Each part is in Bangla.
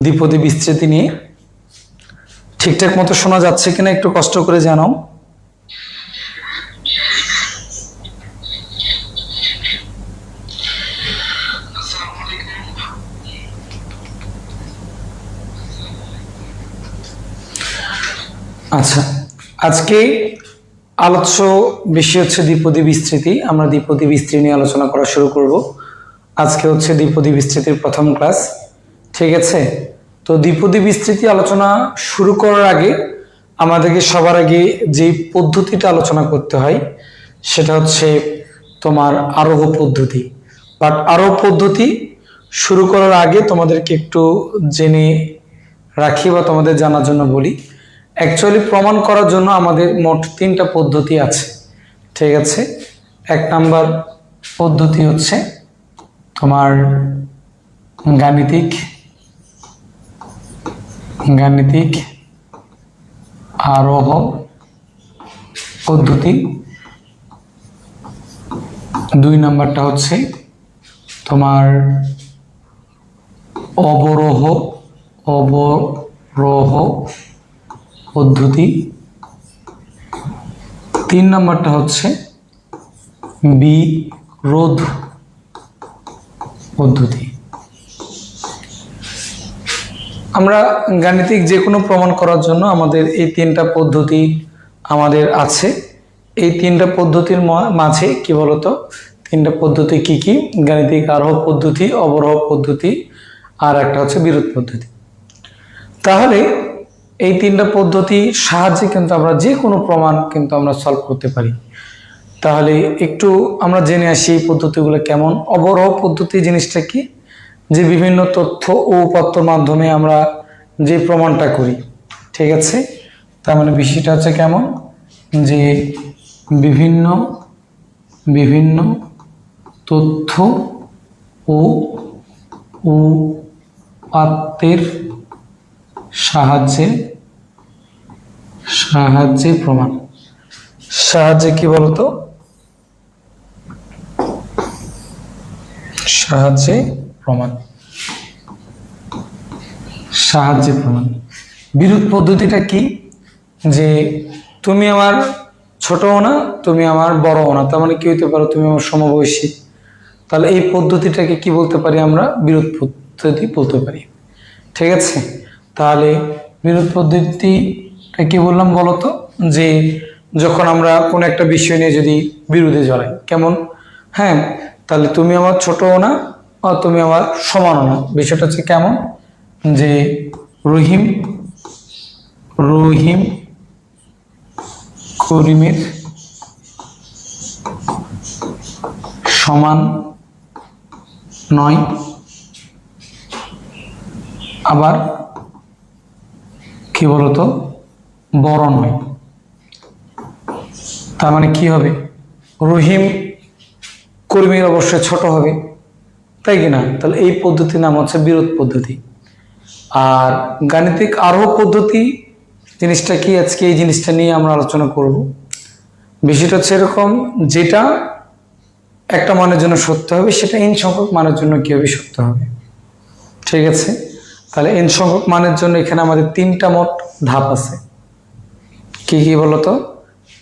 দ্বিপদী বিস্তৃতি নিয়ে ঠিকঠাক মতো শোনা যাচ্ছে কিনা একটু কষ্ট করে জানাও। আচ্ছা, আজকে আলোচ্য বিষয় হচ্ছে দ্বিপদী বিস্তৃতি। আমরা দ্বিপদী বিস্তৃতি নিয়ে আলোচনা করা শুরু করব। আজকে হচ্ছে দ্বিপদী বিস্তৃতির প্রথম ক্লাস, ঠিক আছে? তো দ্বিপদী বিস্তৃতি আলোচনা শুরু করার আগে আমাদেরকে সবার আগে যে পদ্ধতিটা আলোচনা করতে হয় সেটা হচ্ছে তোমার আরোহ পদ্ধতি। বাট আরোহ পদ্ধতি শুরু করার আগে তোমাদেরকে একটু জেনে রাখি বা তোমাদের জানার জন্য বলি। অ্যাকচুয়ালি প্রমাণ করার জন্য আমাদের মোট 3টা পদ্ধতি আছে, ঠিক আছে? 1 নাম্বার পদ্ধতি হচ্ছে তোমার গাণিতিক আরোহ পদ্ধতি। 2 নাম্বারটা হচ্ছে তোমার অবরোহ পদ্ধতি। 3 নাম্বারটা হচ্ছে বিরোধ পদ্ধতি। আমরা গাণিতিক যে কোনো প্রমাণ করার জন্য আমাদের এই 3টা পদ্ধতি আমাদের আছে। এই 3টা পদ্ধতির মাঝে কি বলতো, 3টা পদ্ধতি কি কি? গাণিতিক আরোহ পদ্ধতি, অবরোহ পদ্ধতি, আর একটা হচ্ছে বিরোধ পদ্ধতি। তাহলে এই 3টা পদ্ধতির সাহায্যে কিন্তু আমরা যে কোনো প্রমাণ কিন্তু আমরা সলভ করতে পারি। তাহলে একটু আমরা জেনে আসি এই পদ্ধতিগুলো কেমন। অবরোহ পদ্ধতি জিনিসটা কি? যে বিভিন্ন তথ্য ও উপাত্তর মাধ্যমে আমরা যে প্রমাণটা করি, ঠিক আছে? তার মানে বিষয়টা হচ্ছে কেমন, যে বিভিন্ন তথ্য ও উপাত্তের সাহায্যে প্রমাণ। সাহায্যে কি বলতো? সাহায্যে প্রমাণ। বিরোধ পদ্ধতিটা কি? যে তুমি আমার ছোটও না, তুমি আমার বড়ও না, তার মানে কি হইতে পারো, তুমি আমার সমবয়সী। তাহলে এই পদ্ধতিটাকে কি বলতে পারি আমরা? বিরোধ পদ্ধতি বলতে পারি, ঠিক আছে? তাহলে বিরোধ পদ্ধতিটা কি বললাম বলতো? যে যখন আমরা কোনো একটা বিষয় নিয়ে যদি বিরোধে জড়াই, কেমন? হ্যাঁ, তাহলে তুমি আমার ছোটও না আর তুমি আমার সমানও না। বিষয়টা হচ্ছে কেমন, যে রহিম করিমের সমান নয়, আবার কি বলতো, বড় নয়। তার মানে কি হবে? রহিম করিমের অবশ্যই ছোট হবে, তাই কিনা? তাহলে এই পদ্ধতির নাম হচ্ছে বিরোধ পদ্ধতি। আর গাণিতিক আরোহ পদ্ধতি জিনিসটা কি? আজকে এই জিনিসটা নিয়ে আমরা আলোচনা করব। বিষয়টা হচ্ছে এরকম, যেটা একটা মানের জন্য সত্য হবে সেটা n সংখ্যক মানের জন্য কি হবে? সত্য হবে, ঠিক আছে? তাহলে n সংখ্যক মানের জন্য এখানে আমাদের 3টা মোট ধাপ আছে। কি কি বলতো?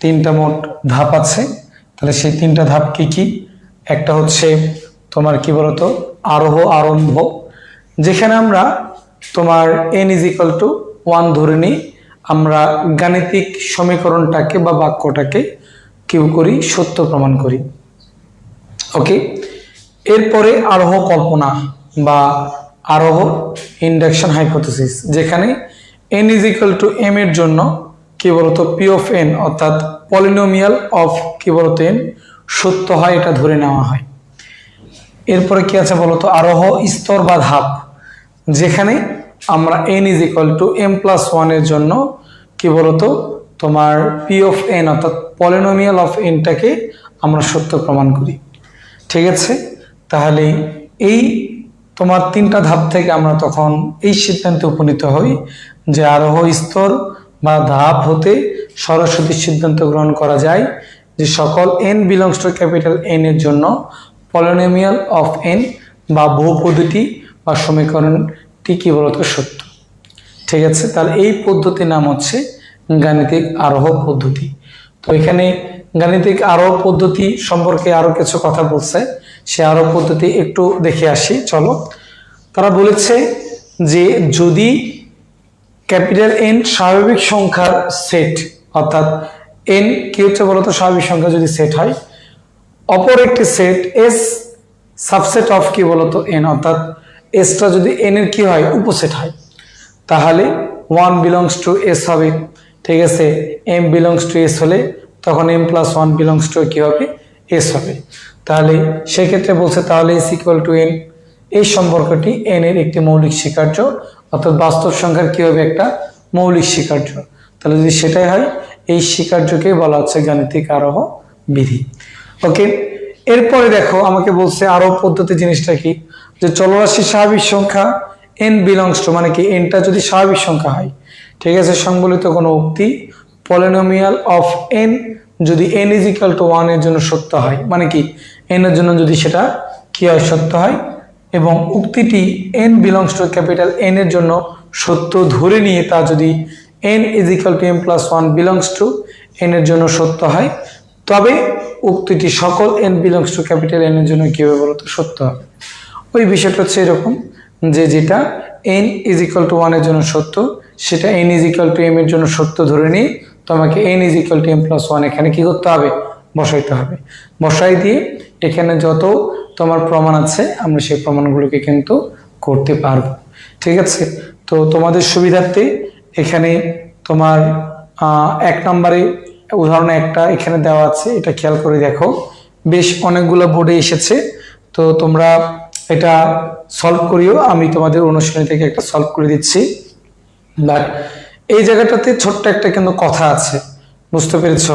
3টা মোট ধাপ আছে। তাহলে সেই 3টা ধাপ কি কি? একটা হচ্ছে তোমার কি বলতো, আরম্ভ, যেখানে আমরা তোমার n = 1 ধরে নিই। আমরা গাণিতিক সমীকরণটাকে বা বাক্যটাকে কি করি? সত্য প্রমাণ করি, ওকে? এরপরে আরোহ কল্পনা বা আরোহ ইন্ডাকশন হাইপোথিসিস, যেখানে n = m এর জন্য কি বলতো, p of n অর্থাৎ পলিনোমিয়াল অফ কি বলতো n সত্য হয়, এটা ধরে নেওয়া হয়। এরপরে কি আছে বলতো? আরোহ স্তর বা ধাপ, যেখানে আমরা n = m+1 এর জন্য কি বলতো, তোমার p of n অর্থাৎ পলিনোমিয়াল অফ nটাকে আমরা সত্য প্রমাণ করি, ঠিক আছে? তাহলে এই তোমার 3টা ধাপ থেকে আমরা তখন এই সিদ্ধান্তে উপনীত হই যে আরোহ স্তর বা ধাপ হতে সরাসরি সিদ্ধান্ত গ্রহণ করা যায় যে সকল n belongs to N এর জন্য পলিনোমিয়াল অফ n বা বহুপদীটি বা সমীকরণ উক্তিটি কি বলতো সত্য। ঠিক আছে, তাহলে এই পদ্ধতির নাম হচ্ছে গাণিতিক আরোহ পদ্ধতি। তো এখানে গাণিতিক আরোহ পদ্ধতি সম্পর্কে আরো কিছু কথা বলছে, সে আরোহ পদ্ধতি একটু দেখে আসি চলো। তারা বলেছে যে যদি ক্যাপিটাল এন স্বাভাবিক সংখ্যার সেট, অর্থাৎ এন কি হচ্ছে বলতো স্বাভাবিক সংখ্যা যদি সেট হয়, অপর একটি সেট এস সাবসেট অফ কি বলতো এন, অর্থাৎ এসটা যদি এন এর কি হয় উপসেট হয়, তাহলে 1 বিলংস টু এস হবে। ঠিক আছে, এম বিলংস টু এস হলে তখন এম প্লাস 1 বিলংস টু কি হবে এস হবে। তাহলে সেক্ষেত্রে বলছে তাহলে এস ইকুয়াল টু এন, এই সম্পর্কটি এন এর একটি মৌলিক স্বীকার্য, অর্থাৎ বাস্তব সংখ্যার কি হবে একটা মৌলিক স্বীকার্য। তাহলে যদি সেটাই হয়, এই স্বীকার্যকে বলা হচ্ছে গাণিতিক আরোহ বিধি। ওকে, এরপরে দেখো আমাকে বলছে আরোহ পদ্ধতি জিনিসটা কি, যে চলরাশি স্বাভাবিক সংখ্যা এন বিলংস টু, মানে কি এনটা যদি স্বাভাবিক সংখ্যা হয়, ঠিক আছে, সংবলিত কোনো উক্তি পলিনোমিয়াল অফ এন যদি এন ইজ ইকুয়াল টু 1 এর জন্য সত্য হয়, মানে কি এন এর জন্য যদি সেটা কি হয় সত্য হয়, এবং উক্তিটি n belongs to capital N এর জন্য সত্য ধরে নিয়ে তা যদি n is equal to m plus 1 belongs to n এর জন্য সত্য হয়, তবে উক্তিটি সকল n belongs to capital N এর জন্য কি হবে বলতো সত্য হবে। ওই বিষয়টা হচ্ছে এরকম যে যেটা এন ইজ ইকুয়াল টু 1 এর জন্য সত্য, সেটা n is equal to m এর জন্য সত্য ধরে নিয়ে তোমাকে n is equal to m plus 1 এখানে কি করতে হবে বসাইতে হবে। বসাই দিয়ে এখানে যত তোমার প্রমাণ আছে আমরা সেই প্রমাণগুলোকে কিন্তু করতে পারবো। ঠিক আছে, তো তোমাদের সুবিধার্থে এখানে তোমার 1 নম্বরে উদাহরণ একটা এখানে দেওয়া আছে, এটা খেয়াল করে দেখো, বেশ অনেকগুলো বোর্ডে এসেছে, তো তোমরা এটা সলভ করিও, আমি তোমাদের অনুশীলনী থেকে একটা সলভ করে দিচ্ছি। বাট এই জায়গাটাতে ছোট্ট একটা কিন্তু কথা আছে, বুঝতে পেরেছ?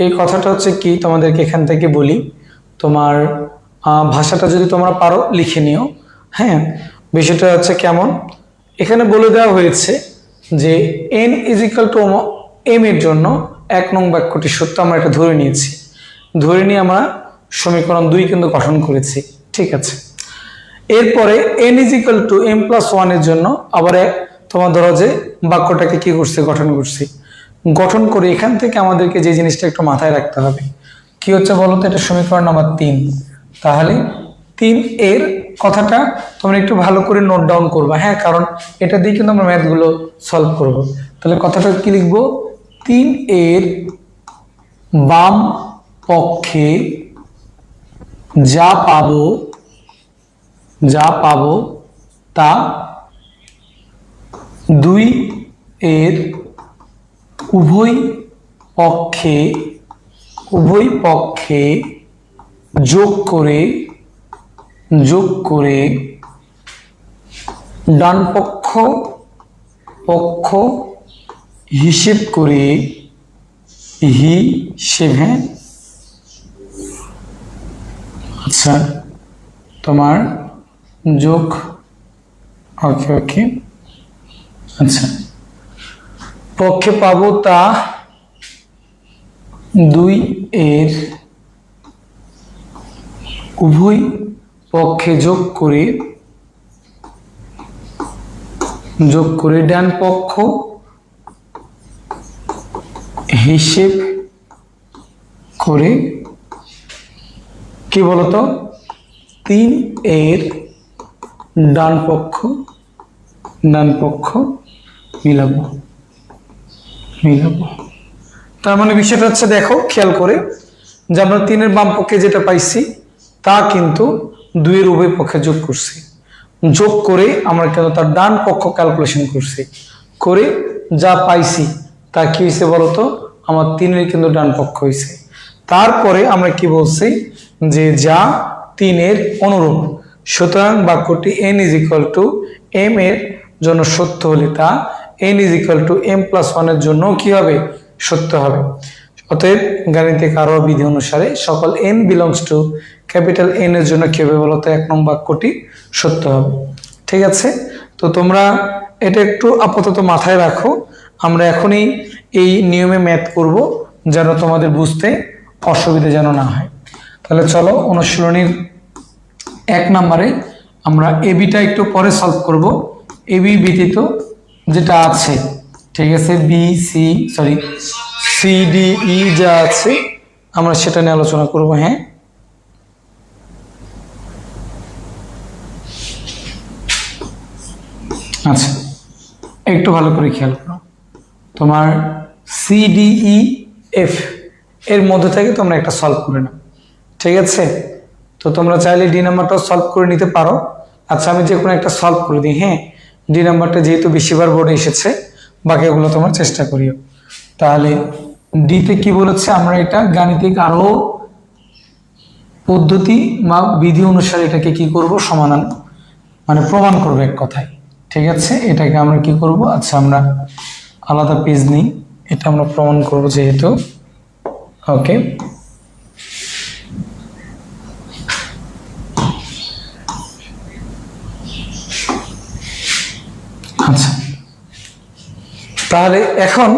এই কথাটা হচ্ছে কি, তোমাদেরকে এখান থেকে বলি, তোমার ভাষাটা যদি তোমরা পারো লিখে নিও। হ্যাঁ, বিষয়টা হচ্ছে কেমন, এখানে বলে দেওয়া হয়েছে যে n is equal to m এর জন্য 1 নং বাক্যটি সত্য, আমরা এটা ধরে নিয়েছি, ধরে নিয়ে আমরা সমীকরণ 2 কিন্তু গঠন করেছি। ঠিক আছে, এরপরে n is equal to m plus 1 এর জন্য আবার তোমার ধরো যে বাক্যটাকে কি করছে গঠন করছি, গঠন করে এখান থেকে আমাদেরকে যে জিনিসটা একটু মাথায় রাখতে হবে কি হচ্ছে বলতো, এটা সমীকরণ নাম্বার 3। তাহলে 3 এর কথাটা তোমরা একটু ভালো করে নোট ডাউন করবা, হ্যাঁ, কারণ এটা দিয়ে কিন্তু আমরা ম্যাথগুলো সলভ করব। তাহলে কথাটা কি লিখবো, 3 এর বাম পক্ষে যা পাবো তা 2 এর উভয় পক্ষে যোগ করে ডান পক্ষ হিসেব করে হ্যাঁ, আচ্ছা তোমার যোগ, ওকে, আচ্ছা, পক্ষে পাবো তা 2 এর উভয় পক্ষে যোগ করে ডান পক্ষ হিসেব করে কি বলতো 3 এর ডান পক্ষ মিলাবো। তার মানে বিষয়টা হচ্ছে দেখো খেয়াল করে যে আমরা 3 এর বাম পক্ষে যেটা পাইছি তা কিন্তু 2 এর উভয় পক্ষে যোগ করছি, যোগ করে আমরা কিন্তু তার ডান পক্ষ ক্যালকুলেশন করছি, করে যা পাইছি তা কি হয়েছে বলতো, আমার 3 এর কিন্তু ডান পক্ষ হয়েছে। তারপরে আমরা কি বলছি যে যা 3 এর অনুরূপ, সুতরাং বাক্যটি n is equal two m এর জন্য সত্য হলে তা n is equal two m plus 1 এর জন্য কি হবে সত্য হবে। অতএব গাণিতিক আরোহ বিধি অনুসারে সকল n belongs to capital N এর জন্য কি হবে বলতো 1 নং বাক্যটি সত্য হবে। ঠিক আছে, তো তোমরা এটা একটু আপাতত মাথায় রাখো, আমরা এখনই এই নিয়মে ম্যাথ করব যেন তোমাদের বুঝতে অসুবিধা যেন না হয়। তাহলে চলো অনুশীলনীর 1 নম্বরে আমরা এবিটা একটু পরে সলভ করব, এবি ব্যতীত যেটা আছে, ঠিক আছে, সি ডি ই যা আছে আমরা সেটা নিয়ে আলোচনা করব। হ্যাঁ, আচ্ছা, একটু ভালো করে খেয়াল করো। তোমার সিডিই এফ এর মধ্যে থেকে তোমরা একটা সলভ করে নাও, ঠিক আছে? তো তোমরা চাইলে ডি নাম্বারটাও সলভ করে নিতে পারো। আচ্ছা, আমি যে কোনো একটা সলভ করে দিই। হ্যাঁ, ডি নাম্বারটা যেহেতু বেশিবার বোর্ডে এসেছে, বাকিগুলো তোমার চেষ্টা করিও। তাহলে ডিতে কি বলেছে, আমরা এটা গাণিতিক আরো পদ্ধতি বা বিধি অনুসারে এটাকে কি করব, সমাধান মানে প্রমাণ করবো এক কথায়, ঠিক আছে? এটাকে আমরা কি করব, আচ্ছা আমরা আলাদা পেজ নিই, এটা আমরা প্রমাণ করব যেহেতু। ওকে, আচ্ছা, তাহলে এখন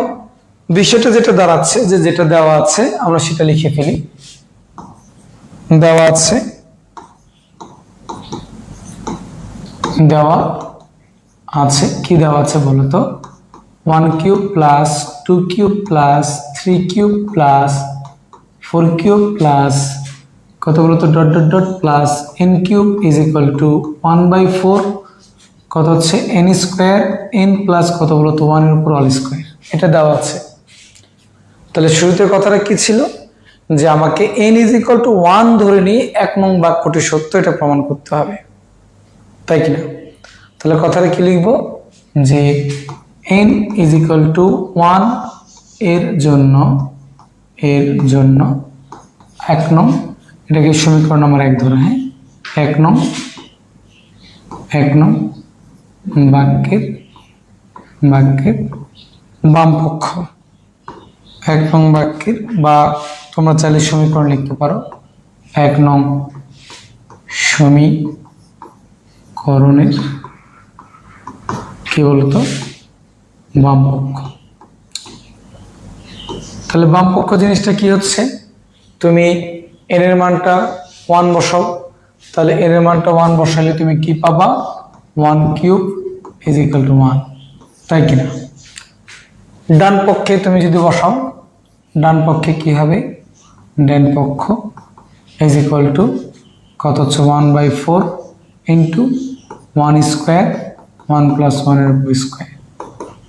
বিষয়টা যেটা দাঁড়াচ্ছে, যে যেটা দেওয়া আছে আমরা সেটা লিখে ফেলি। দেওয়া আছে, কি দেওয়া আছে বলো তো? 1 cube plus 2 cube plus 3 cube plus 4 cube plus কত বলো তো, dot dot dot plus n cube is equal two 1/4 কত হচ্ছে n স্কোয়ার, n প্লাস কত বলো তো 1 এর উপর অল স্কোয়ার, এটা দেওয়া আছে। তাহলে শুরুতে কথাটা কি ছিল, যে আমাকে n ইজ ইকুয়াল টু 1 ধরে নিয়ে 1 নং বাক্যটি সত্য এটা প্রমাণ করতে হবে, তাই কিনা? তাহলে কথাটা কি লিখবো, যে n ইজ ইকুয়াল টু 1 এর জন্য 1 নং, এটাকে সমীকরণ নাম্বার 1 ধরে, হ্যাঁ, 1 নং বাক্যের বাম পক্ষ, 1 নং বাক্যের, বা তোমরা চাইলে সমীকরণ লিখতে পারো, 1 নং সমীকরণের কি বলতো বাম পক্ষ। তাহলে বাম পক্ষ জিনিসটা কি হচ্ছে, তুমি n এর মানটা 1 বসাও, তাহলে n এর মানটা 1 বসালে তুমি কি পাবা, 1 কিউব ইজ ইকুয়াল টু 1, তাই কিনা? ডান পক্ষে তুমি যদি বসাও, ডান পক্ষে কি হবে, ডান পক্ষ ইজ ইকুয়াল টু কত হচ্ছে 1/4 ইন্টু 1 স্কোয়ার 1 প্লাস 1 এর উপর স্কোয়ার।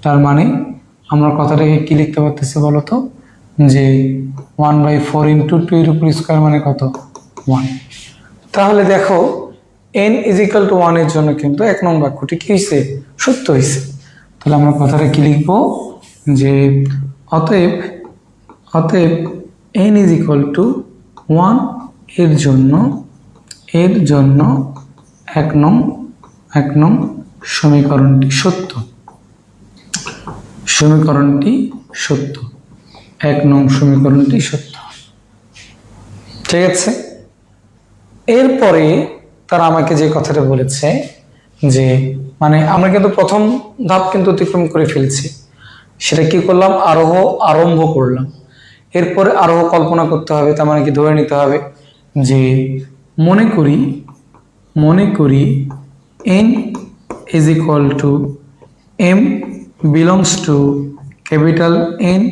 তার মানে আমরা কথাটাকে কি লিখতে পারতেছি বলতো, যে 1/4 ইন্টু 2 এর উপর স্কোয়ার মানে কত, 1। তাহলে দেখো n ইজ ইকুয়াল টু 1 এর জন্য কিন্তু 1 নং বাক্যটি কি হয়েছে, সত্য হয়েছে। তাহলে আমরা কথাটা কি লিখবো, যে অতএব n ইজ ইকুয়াল টু 1 এর জন্য 1 নং সমীকরণটি সত্য, 1 নং সমীকরণটি সত্য, ঠিক আছে? এরপরে তারা আমাকে যে কথাটা বলেছে, যে মানে আমরা কিন্তু প্রথম ধাপ কিন্তু অতিক্রম করে ফেলছি, সেটা কি করলাম, আরম্ভ করলাম। এরপরে আরোহ কল্পনা করতে হবে, তার মানে কি ধরে নিতে হবে, যে মনে করি n is equal to m belongs to capital N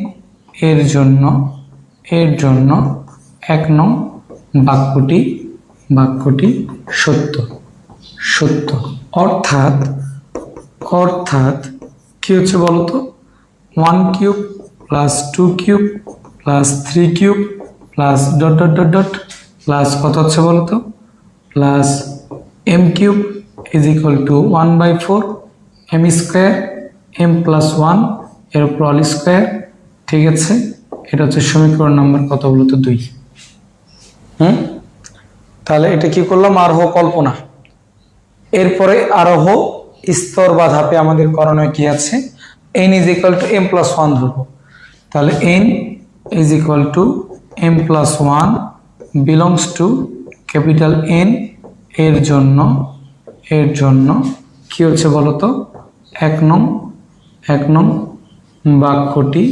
এর জন্য 1 নং বাক্যটি সত্য। অর্থাৎ কি হচ্ছে বলতো, 1 cube plus 2 cube plus 3 cube plus dot dot dot dot plus কত হচ্ছে বলতো, plus m cube is equal two 1/4 m square m plus 1 এর উপর অল স্কোয়ার, ঠিক আছে? এটা হচ্ছে সমীকরণ নাম্বার কত বলতো, 2। তাহলে এটা কি করলাম, আরোহ কল্পনা। এরপরে আরোহ স্তর বা ধাপে আমাদের করণীয় কি আছে, n is equal two m plus 1 ধরবো। তাহলে n is equal two m plus 1 belongs to capital N এর জন্য কি হচ্ছে বলতো, 1 নং বাক্যটি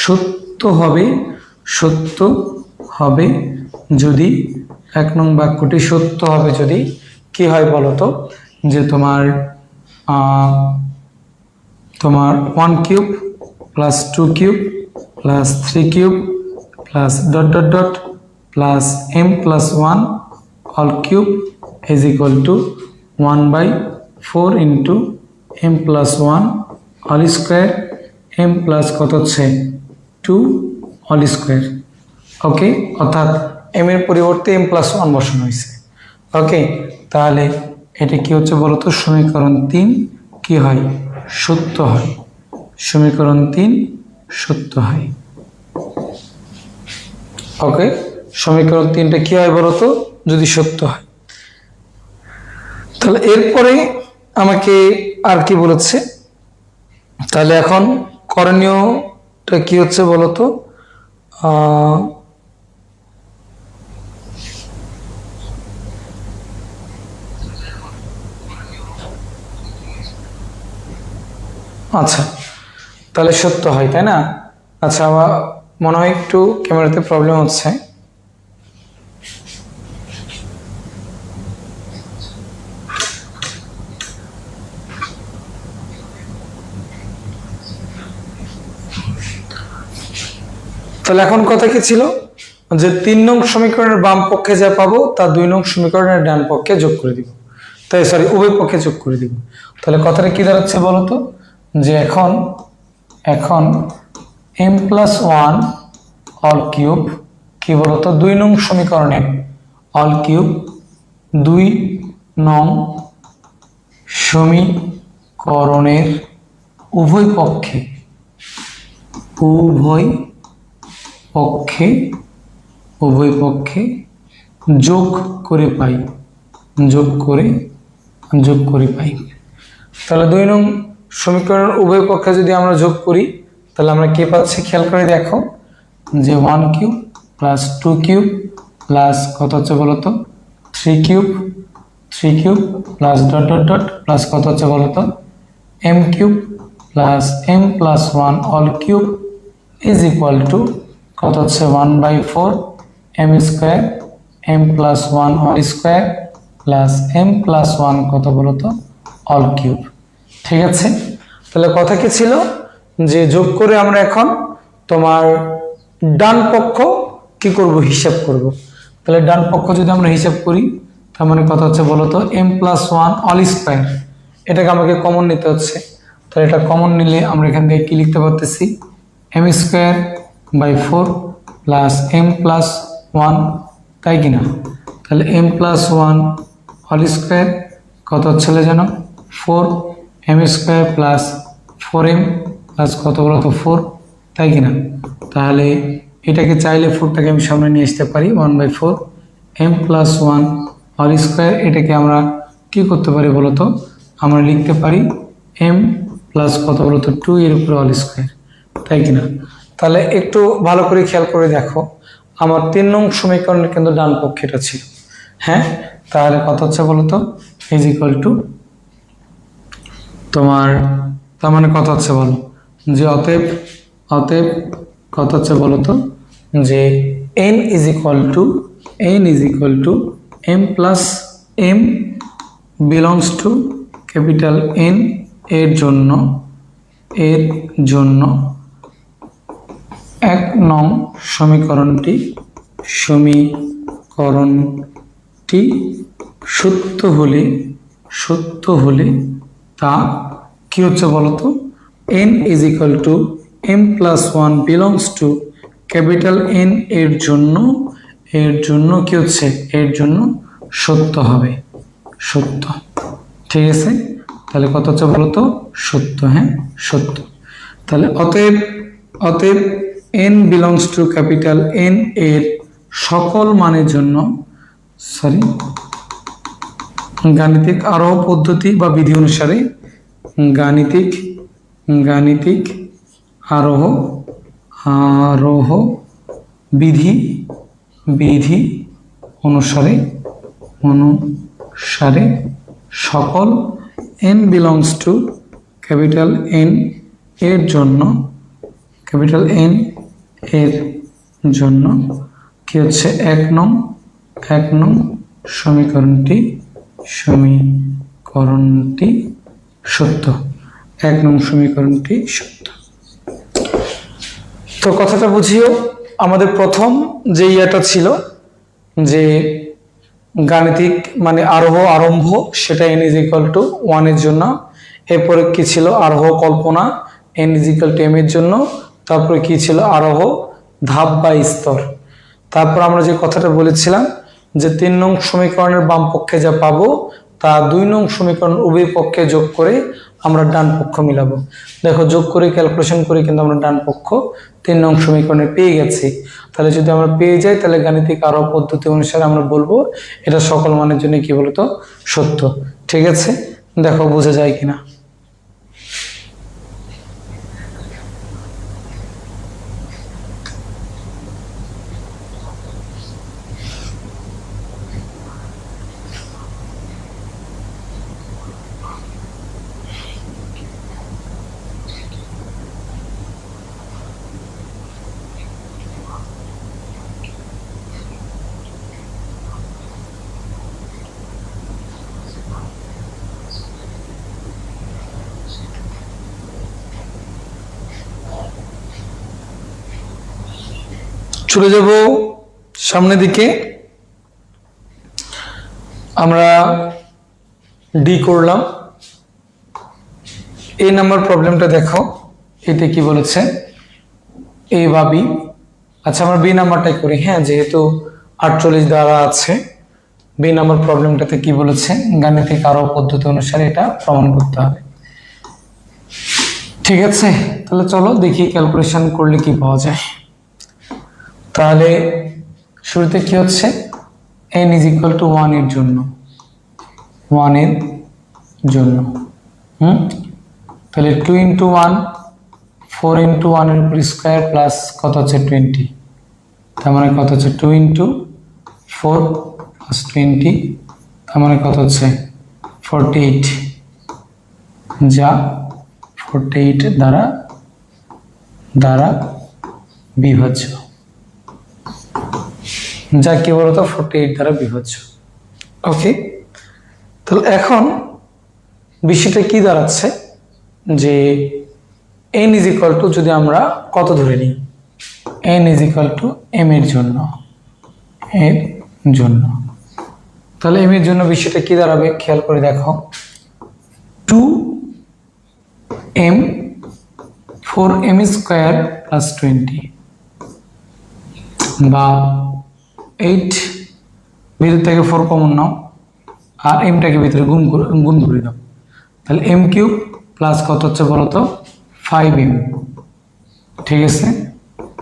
সত্য হবে যদি 1 নং বাক্যটি সত্য হবে যদি কি হয় বলতো, যে তোমার তোমার 1 cube plus 2 cube plus 3 cube plus dot dot dot plus m plus 1 all cube is equal two 1/4 into m plus 1 all square m plus কত হচ্ছে 2 অল স্কোয়ার। ওকে, অর্থাৎ m এর পরিবর্তে m প্লাস 1 বসানো হয়েছে। ওকে, তাহলে এটা কি হচ্ছে বলতো, সমীকরণ 3 কি হয়, সত্য হয়। সমীকরণ 3 সত্য হয়। ওকে, সমীকরণ 3টা কি হয় বলতো, যদি সত্য হয়। তাহলে এরপরে আমাকে আর কি বলেছে, তাহলে এখন করণীয়টা কি হচ্ছে বলতো, আচ্ছা তাহলে সত্য হয়, তাই না? আচ্ছা, আমার মনে হয় একটু ক্যামেরাতে প্রবলেম হচ্ছে। তাহলে এখন কথা কি ছিল, যে 3 নং সমীকরণের বাম পক্ষে যা পাবো তা 2 নং সমীকরণের ডান পক্ষে যোগ করে দিব, তাই সরি উভয় পক্ষে যোগ করে দিব। তাহলে কথাটা কি দাঁড়াচ্ছে বলতো, যে এখন m প্লাস 1 অল কিউব কি বলতো 2 নং সমীকরণের অল কিউব 2 নং সমীকরণের উভয় পক্ষে যোগ করে পাই। তাহলে 2 নং সমীকরণের উভয় পক্ষে যদি আমরা যোগ করি, তাহলে আমরা কি পাচ্ছি খেয়াল করে দেখো, যে 1 কিউব প্লাস 2 কিউব প্লাস কত হচ্ছে বলতো 3 cube plus dot dot dot plus কত হচ্ছে বলতো m cube plus m plus 1 all cube is equal two কত হচ্ছে 1/4 m square m plus 1 all square plus m plus 1 কত বলতো অল কিউব। ঠিক আছে, তাহলে কথা কি ছিল, যে যোগ করে আমরা এখন তোমার ডান পক্ষ কি করব, হিসাব করব। তাহলে ডান পক্ষ যদি আমরা হিসাব করি, তার মানে কথা হচ্ছে বলতো m প্লাস 1 অল স্কোয়ার, এটাকে আমাকে কমন নিতে হচ্ছে। তাহলে এটা কমন নিলে আমরা এখান থেকে কি লিখতে পারতেছি, m square by 4 plus m plus 1, তাই কিনা? তাহলে m প্লাস 1 অল স্কোয়ার কত হচ্ছে যেন 4 m square plus 4m plus কত বলতো 4, তাই কিনা? তাহলে এটাকে চাইলে 4টাকে আমি সামনে নিয়ে আসতে পারি, 1/4 m প্লাস 1 অল স্কোয়ার। এটাকে আমরা কি করতে পারি বলতো, আমরা লিখতে পারি m প্লাস কত বলতো 2 এর উপরে অল স্কোয়ার, তাই কিনা? তাহলে একটু ভালো করে খেয়াল করে দেখো, আমার 3 নং সমীকরণের কিন্তু ডান পক্ষে এটা ছিল। হ্যাঁ, তাহলে কত হচ্ছে বলতো ইজ ইকুয়াল টু তোমার, তার মানে কত হচ্ছে বলো, যে অতএব কত হচ্ছে বলতো, যে n is equal two m plus m belongs to capital N এর জন্য 1 নং সমীকরণটি সত্য হলে তা কি হচ্ছে বলতো, n is equal two m plus 1 belongs to capital N এর জন্য কি হচ্ছে, এর জন্য সত্য হবে, সত্য। ঠিক আছে, তাহলে কত হচ্ছে বলতো সত্য। হ্যাঁ, সত্য। তাহলে অতএব n belongs to capital N এর সকল মানের জন্য, গাণিতিক আরোহ পদ্ধতি বা বিধি অনুসারে, গাণিতিক আরোহ বিধি অনুসারে সকল n belongs to capital N এর জন্য কি হচ্ছে 1 নং সমীকরণটি সমীকরণটি সত্য, 1 নং সমীকরণটি সত্য। তো কথাটা বুঝিও, আমাদের প্রথম যে ইয়াটা ছিল যে গাণিতিক মানে আরম্ভ সেটা n = 1 এর জন্য, এরপরে কি ছিল আরোহ কল্পনা n = m এর জন্য, তারপরে কি ছিল আরোহ ধাপ বা স্তর। তারপর আমরা যে কথাটা বলেছিলাম যে 3 নং সমীকরণের বাম পক্ষে যা পাবো তা 2 নং সমীকরণ উভয় পক্ষে যোগ করে আমরা ডান পক্ষ মিলাবো। দেখো যোগ করে ক্যালকুলেশন করে কিন্তু আমরা ডান পক্ষ 3 নং সমীকরণে পেয়ে গেছি। তাহলে যদি আমরা পেয়ে যাই তাহলে গাণিতিক আরোহ পদ্ধতি অনুসারে আমরা বলবো এটা সকল মানের জন্য কি বলতো সত্য। ঠিক আছে, দেখো বোঝা যায় কিনা। চলে যাব সামনের দিকে। আমরা ডি করলাম। এই নাম্বার প্রবলেমটা দেখো, এটা কি বলেছে এ বা বি। আচ্ছা আমরা বি নাম্বারটাই করি, হ্যাঁ, যেহেতু 48 দ্বারা আছে। বি নাম্বার প্রবলেমটাতে কি বলেছে, গাণিতিক আরোহ পদ্ধতি অনুসারে এটা প্রমাণ করতে হবে। ঠিক আছে, তাহলে চলো দেখি ক্যালকুলেশন করলে কি পাওয়া যায়। তাহলে শুরুতে কি হচ্ছে n = 1 এর জন্য, 1 এর জন্য তাহলে 2 × 1 4 × 1 এর উপর স্কয়ার প্লাস কত হচ্ছে 20, তার মানে কত হচ্ছে 2 × 4 + 20, তার মানে কত হচ্ছে 48, যা 48 দ্বারা বিভাজ্য, যা কি বলতো 48 দ্বারা বিভাজ্য। ওকে, তাহলে এখন বিষয়টা কি দাঁড়াচ্ছে যে n = যদি আমরা কত ধরে নিই, n = m এর জন্য, তাহলে m এর জন্য বিষয়টা কি দাঁড়াবে খেয়াল করে দেখো, 2m 4m² + 20 বা 8, ভিতর থেকে 4 কমন নাও আর এমটাকে ভিতরে গুণ করে দাও, তাহলে m³ প্লাস কত হচ্ছে বলতো 5m, ঠিক আছে,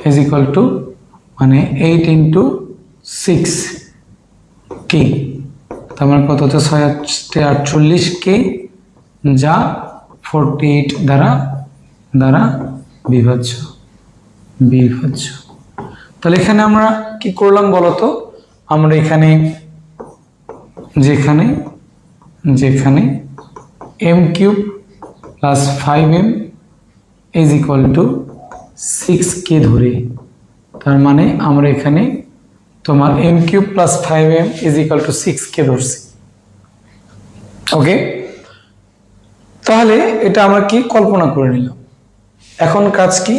= মানে 8 × 6k, তার মানে কত হচ্ছে 6×8 = 48k, যা 48 দ্বারা বিভাজ্য। তাহলে এখানে আমরা কি করলাম বলতো, আমরা এখানে যেখানে m³ + 5m = 6k ধরি, তার মানে আমরা এখানে তোমার m³ + 5m = 6k ধরছি। ওকে, তাহলে এটা আমরা কি কল্পনা করে নিলাম। এখন কাজ কি,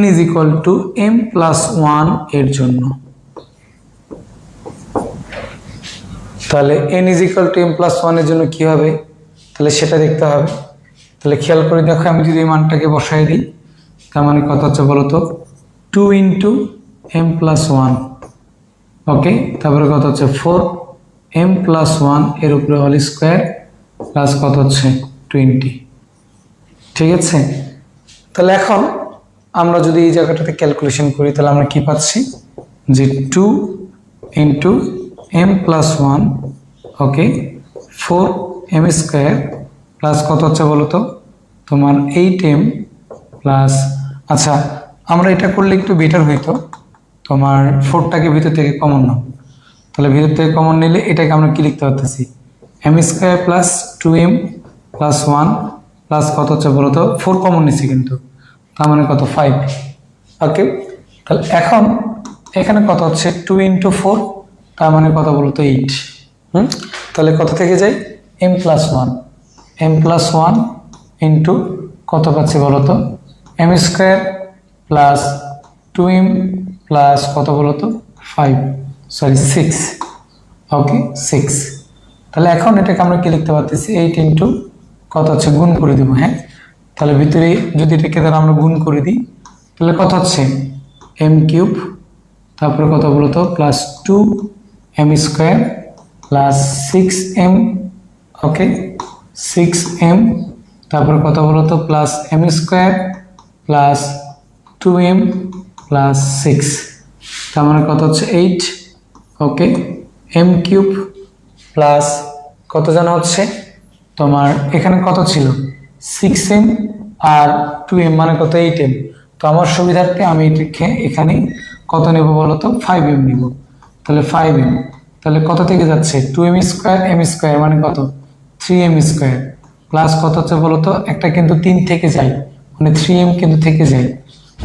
n = m + 1 এর জন্য, তাহলে n = m + 1 এর জন্য কি হবে, তাহলে সেটা দেখতে হবে। তাহলে খেয়াল করে দেখো, আমি যদি এই মানটাকে বসাই দিই তার মানে কত হচ্ছে বলতো 2 × m + 1, ওকে, তারপরে কত হচ্ছে 4m + 1 এর উপরে হোল স্কয়ার প্লাস কত হচ্ছে 20, ঠিক আছে। তাহলে এখন আমরা যদি এই জায়গাটাতে ক্যালকুলেশন করি তাহলে আমরা কি পাচ্ছি যে 2 × m + 1, ওকে, 4m² প্লাস কত হচ্ছে বলতো তোমার 8m প্লাস, আচ্ছা আমরা এটা করলে একটু বেটার হইতো, তোমার 4টাকে ভিতর থেকে কমন নাও, তাহলে ভিতর থেকে কমন নিলে এটাকে আমরা কি লিখতে পারতেছি m² + 2m + 1 প্লাস কত হচ্ছে বলতো 4 কমন নিচ্ছি কিন্তু, তার মানে কত 5, ওকে। তাহলে এখন এখানে কত হচ্ছে 2 × 4, তার মানে কত বলতো 8, তাহলে কত থেকে যাই m+1, m+1 ইন্টু কত পাচ্ছি বলো তো, m square plus 2m plus কত বলো তো 6, ওকে 6। তাহলে এখন এটাকে আমরা কি লিখতে পারতেছি, 8 ইন্টু কত হচ্ছে গুণ করে দেবো। হ্যাঁ, তাহলে ভিতরে যদি এটাকে দ্বারা আমরা গুণ করে দিই তাহলে কত হচ্ছে m³ তারপরে কত বলতো plus 2m square plus 6m, ওকে 6m তারপরে কত বলতো plus m square plus 2m plus 6, তার মানে কত হচ্ছে 8, ওকে m³ প্লাস কত জানা হচ্ছে তোমার এখানে কত ছিল 6m আর 2m মানে কত 8m। তো আমার সুবিধার্থে আমি এটাকে এখানে কত নেব বলো তো 5m নিব। তাহলে 5m, তাহলে কত থেকে যাচ্ছে 2m স্কোয়ার m স্কোয়ার মানে কত 3m স্কোয়ার প্লাস কত হচ্ছে বলো তো একটা কিন্তু 3 থেকে যায় মানে 3m কিন্তু থেকে যায়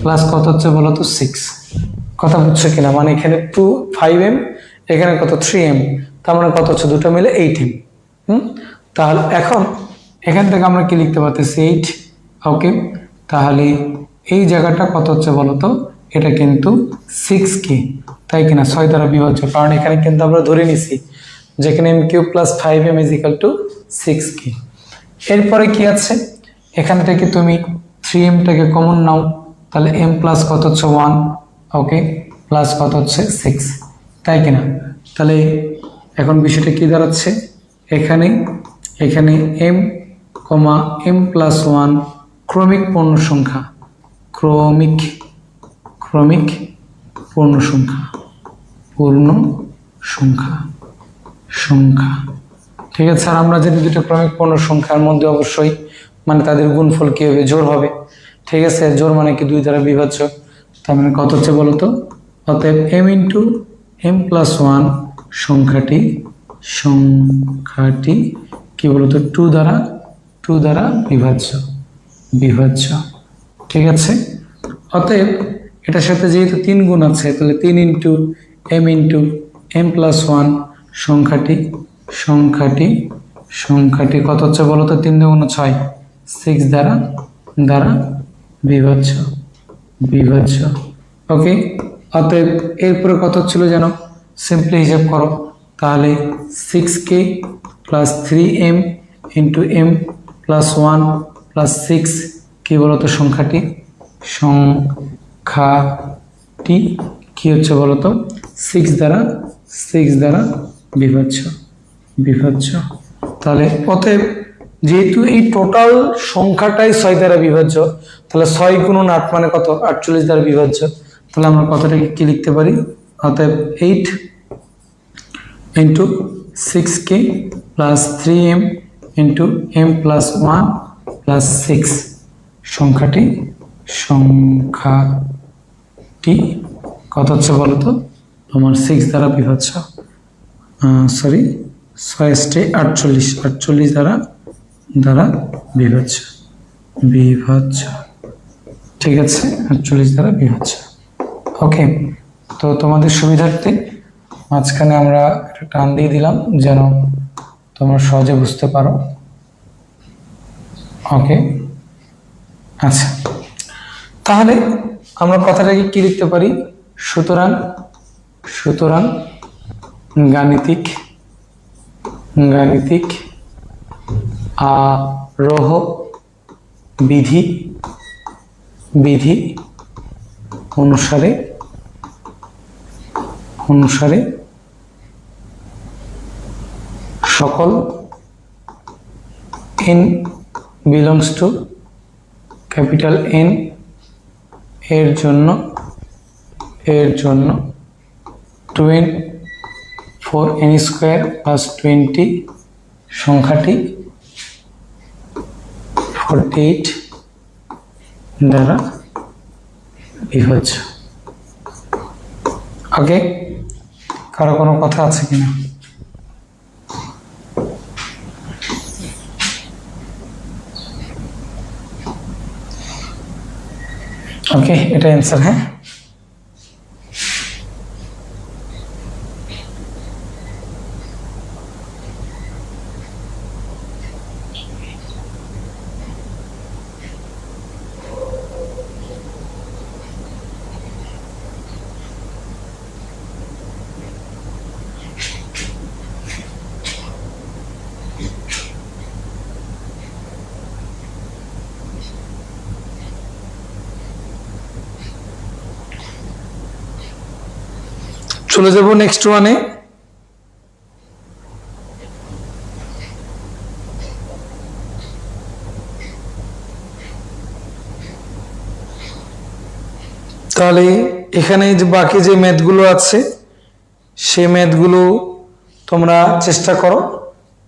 প্লাস কত হচ্ছে বলো তো 6, কথা বুঝছো কিনা, মানে এখানে 5m এখানে কত 3m, তার মানে কত হচ্ছে দুটো মিলে 8m। তাহলে এখন এখান থেকে আমরা কি লিখতে পারতেছি 8, ওকে তাহলে এই জায়গাটা কত হচ্ছে বলতো এটা কিন্তু 6k, তাই কিনা 6 দ্বারা বিভাজ্য, কারণ এখানে কিন্তু আমরা ধরে নিছি যেখানে m³ plus 5m is equal two 6k। এরপরে কি আছে এখান থেকে তুমি 3mটাকে কমন নাও, তাহলে m প্লাস কত হচ্ছে 1, ওকে প্লাস কত হচ্ছে 6, তাই কিনা। তাহলে এখন বিষয়টা কি দাঁড়াচ্ছে এখানে m, m+1 ক্রমিক পূর্ণ সংখ্যা, ক্রমিক পূর্ণ সংখ্যা, ঠিক আছে। আর আমরা যদি দুটো ক্রমিক পূর্ণ সংখ্যার মধ্যে অবশ্যই মানে তাদের গুণফল কি হবে জোড় হবে, ঠিক আছে, জোড় মানে কি 2 দ্বারা বিভাজ্য, তার মানে কত হচ্ছে বলতো, অতএব m ইন্টু m+1 সংখ্যাটি কি বলতো 2 দ্বারা বিভাজ্য, ঠিক আছে। অতএব এটার সাথে যেহেতু 3 গুণ আছে তাহলে 3 ইন্টু m+1 সংখ্যাটি কত হচ্ছে বলতো 3 × 6, 6 দ্বারা বিভাজ্য, ওকে। অতএব এরপরে কত হচ্ছিল যেন সিম্পলি হিসাব করো, তাহলে 6k plus 3m into m+1 plus 6 কি বলতো সংখ্যাটি কি হচ্ছে বলতো 6 দ্বারা বিভাজ্য। তাহলে অতএব যেহেতু এই টোটাল সংখ্যাটাই 6 দ্বারা বিভাজ্য, তাহলে 6 × 8 মানে কত 48 দ্বারা বিভাজ্য, তাহলে আমরা কথাটাকে কি লিখতে পারি, অতএব 8 into 6k plus 3m into m+1 plus 6 সংখ্যাটি কত হচ্ছে বলতো আমার 6 দ্বারা বিভাজ্য, 48 দ্বারা বিভাজ্য, ঠিক আছে 48 দ্বারা বিভাজ্য, ওকে। তো তোমাদের সুবিধার্থে মাঝখানে আমরা একটা টান দিয়ে দিলাম যেন তোমরা সহজে বুঝতে পারো, ওকে। আচ্ছা, তাহলে আমরা কথাটাকে কি লিখতে পারি, সুতরাং গাণিতিক আরোহ বিধি অনুসারে সকল n belongs to capital N এর জন্য 4n² প্লাস 20 সংখ্যাটি 48 দ্বারা বিভাজ্য, ওকে। কারো কোনো কথা আছে কিনা? ওকে, এটা অ্যান্সার। হ্যাঁ, চলে যাব নেক্সট ওয়ানে। তাহলে এখানে যে বাকি যে ম্যাথগুলো আছে সেই ম্যাথগুলো তোমরা চেষ্টা করো,